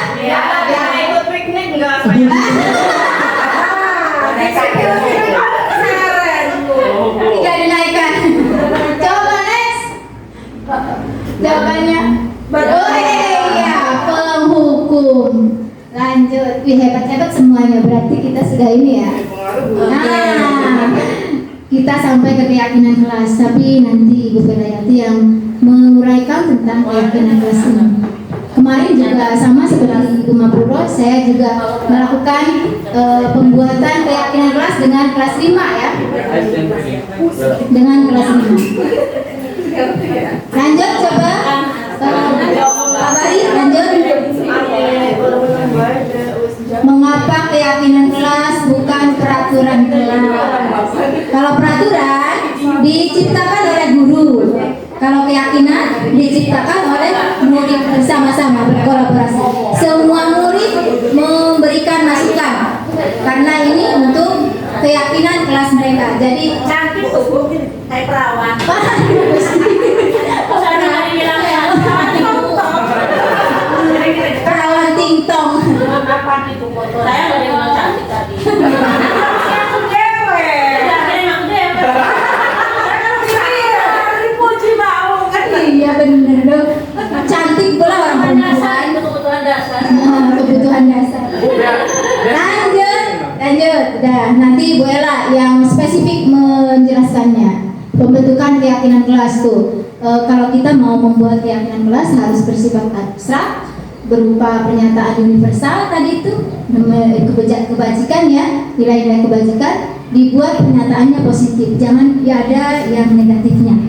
S5: ikut piknik enggak?
S1: Tidak dinaikkan. Coba next. Jawabannya. Oh iya, penghukum. Lanjut. Wih, hebat-hebat semuanya. Berarti kita sudah ini ya. Nah, kita sampai ke keyakinan kelas. Tapi nanti Ibu Ferayati yang menguraikan tentang keyakinan kelas ini. Kemarin juga sama seperti Ibu Mabruro, saya juga melakukan pembuatan keyakinan kelas dengan kelas 5 ya. Dengan kelas 5. Lanjut coba. Pak Bari, lanjut. Mengapa keyakinan kelas bukan peraturan kelas? Kalau peraturan diciptakan oleh guru, kalau keyakinan diciptakan oleh murid bersama-sama berkolaborasi. Semua murid memberikan masukan karena ini untuk keyakinan kelas mereka. Jadi
S5: Cantik tuh, kayak perawan.
S1: perawan tingtong.
S5: Apa itu foto? Saya nggak bilang cantik tadi.
S1: Iya bener dong. Cantik pula orang perempuan. Kebutuhan dasar. Lanjut. Dah nanti Bu Ella yang spesifik menjelaskannya. Pembentukan keyakinan kelas tuh. Kalau kita mau membuat keyakinan kelas harus bersifat abstrak, berupa pernyataan universal tadi itu, kebajikan ya, nilai-nilai kebajikan, dibuat pernyataannya positif. Jangan ada yang negatifnya.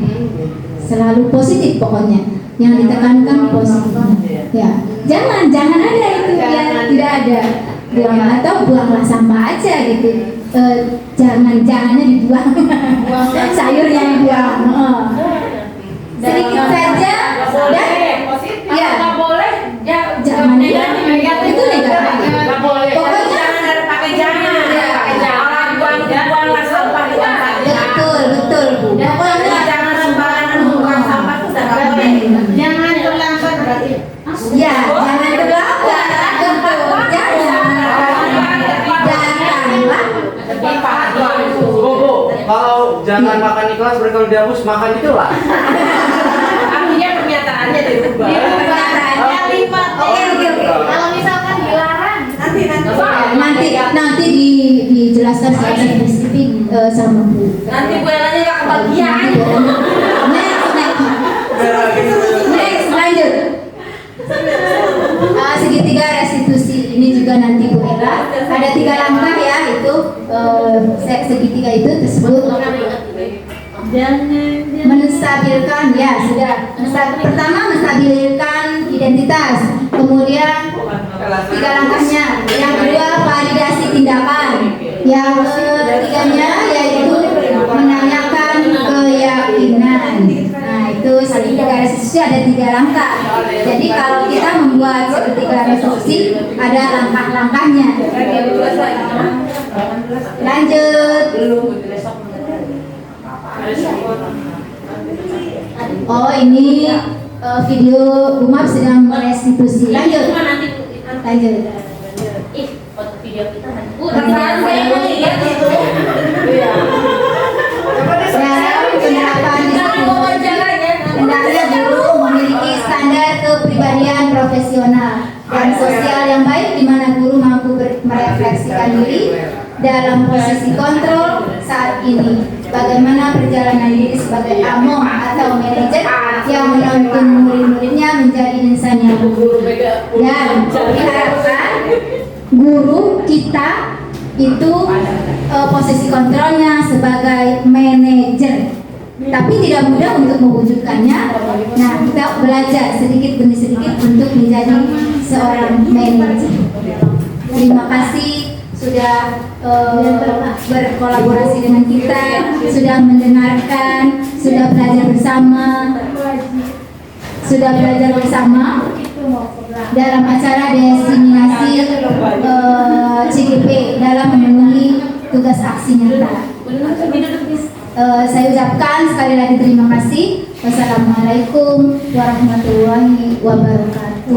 S1: Selalu positif pokoknya. Yang ditekankan positif. Ya, jangan ada itu ya, tidak ada. Buang atau buanglah sampah aja gitu. Jangannya dibuang. Sayurnya dibuang. Sedikit saja dan ya
S5: boleh
S1: jangan negatif itu negatif. Pokoknya
S5: pakai jangan buang sampah di tempat.
S1: betul Bu. Pokoknya
S5: Jangan sembarangan buang sampah itu nggak boleh. Jangan terlambat berarti.
S1: ya jangan terlambat. Datanglah.
S8: Bu, kalau jangan makan di kelas, kalau dihapus makan itu lah.
S5: Artinya pernyataannya dirubah.
S1: Oke.
S5: Kalau misalkan dilarang,
S1: Nanti dijelaskan secara spesifik sama Bu.
S5: nanti Bu Elanya nggak kebagian.
S1: Next, lanjut. Segitiga restitusi ini juga nanti Bu Ella. Ada 3 langkah ya, itu segitiga itu tersebut menstabilkan ya sudah. Pertama menstabilkan identitas, kemudian 3 langkahnya. Yang kedua validasi tindakan, yang ketiganya yaitu instruksi ada 3 langkah. Jadi kalau kita membuat sertifikat instruksi ada langkah-langkahnya. Lanjut. Oh ini video Umar sedang merestitusi. Lanjut. Lanjut.
S5: Video kita
S1: hendaknya guru memiliki standar kepribadian profesional dan sosial yang baik, di mana guru mampu merefleksikan diri dalam posisi kontrol saat ini. Bagaimana perjalanan diri sebagai among atau manajer yang menuntun murid-muridnya menjadi insan yang luhur. Dan diharapkan guru kita itu posisi kontrolnya sebagai manajer, tapi tidak mudah untuk mewujudkannya. Nah, kita belajar sedikit demi sedikit untuk menjadi seorang manajer. Terima kasih sudah berkolaborasi dengan kita, sudah mendengarkan, sudah belajar bersama dalam acara diseminasi CGP dalam memenuhi tugas aksi nyata. Saya ucapkan sekali lagi terima kasih. Wassalamualaikum warahmatullahi wabarakatuh.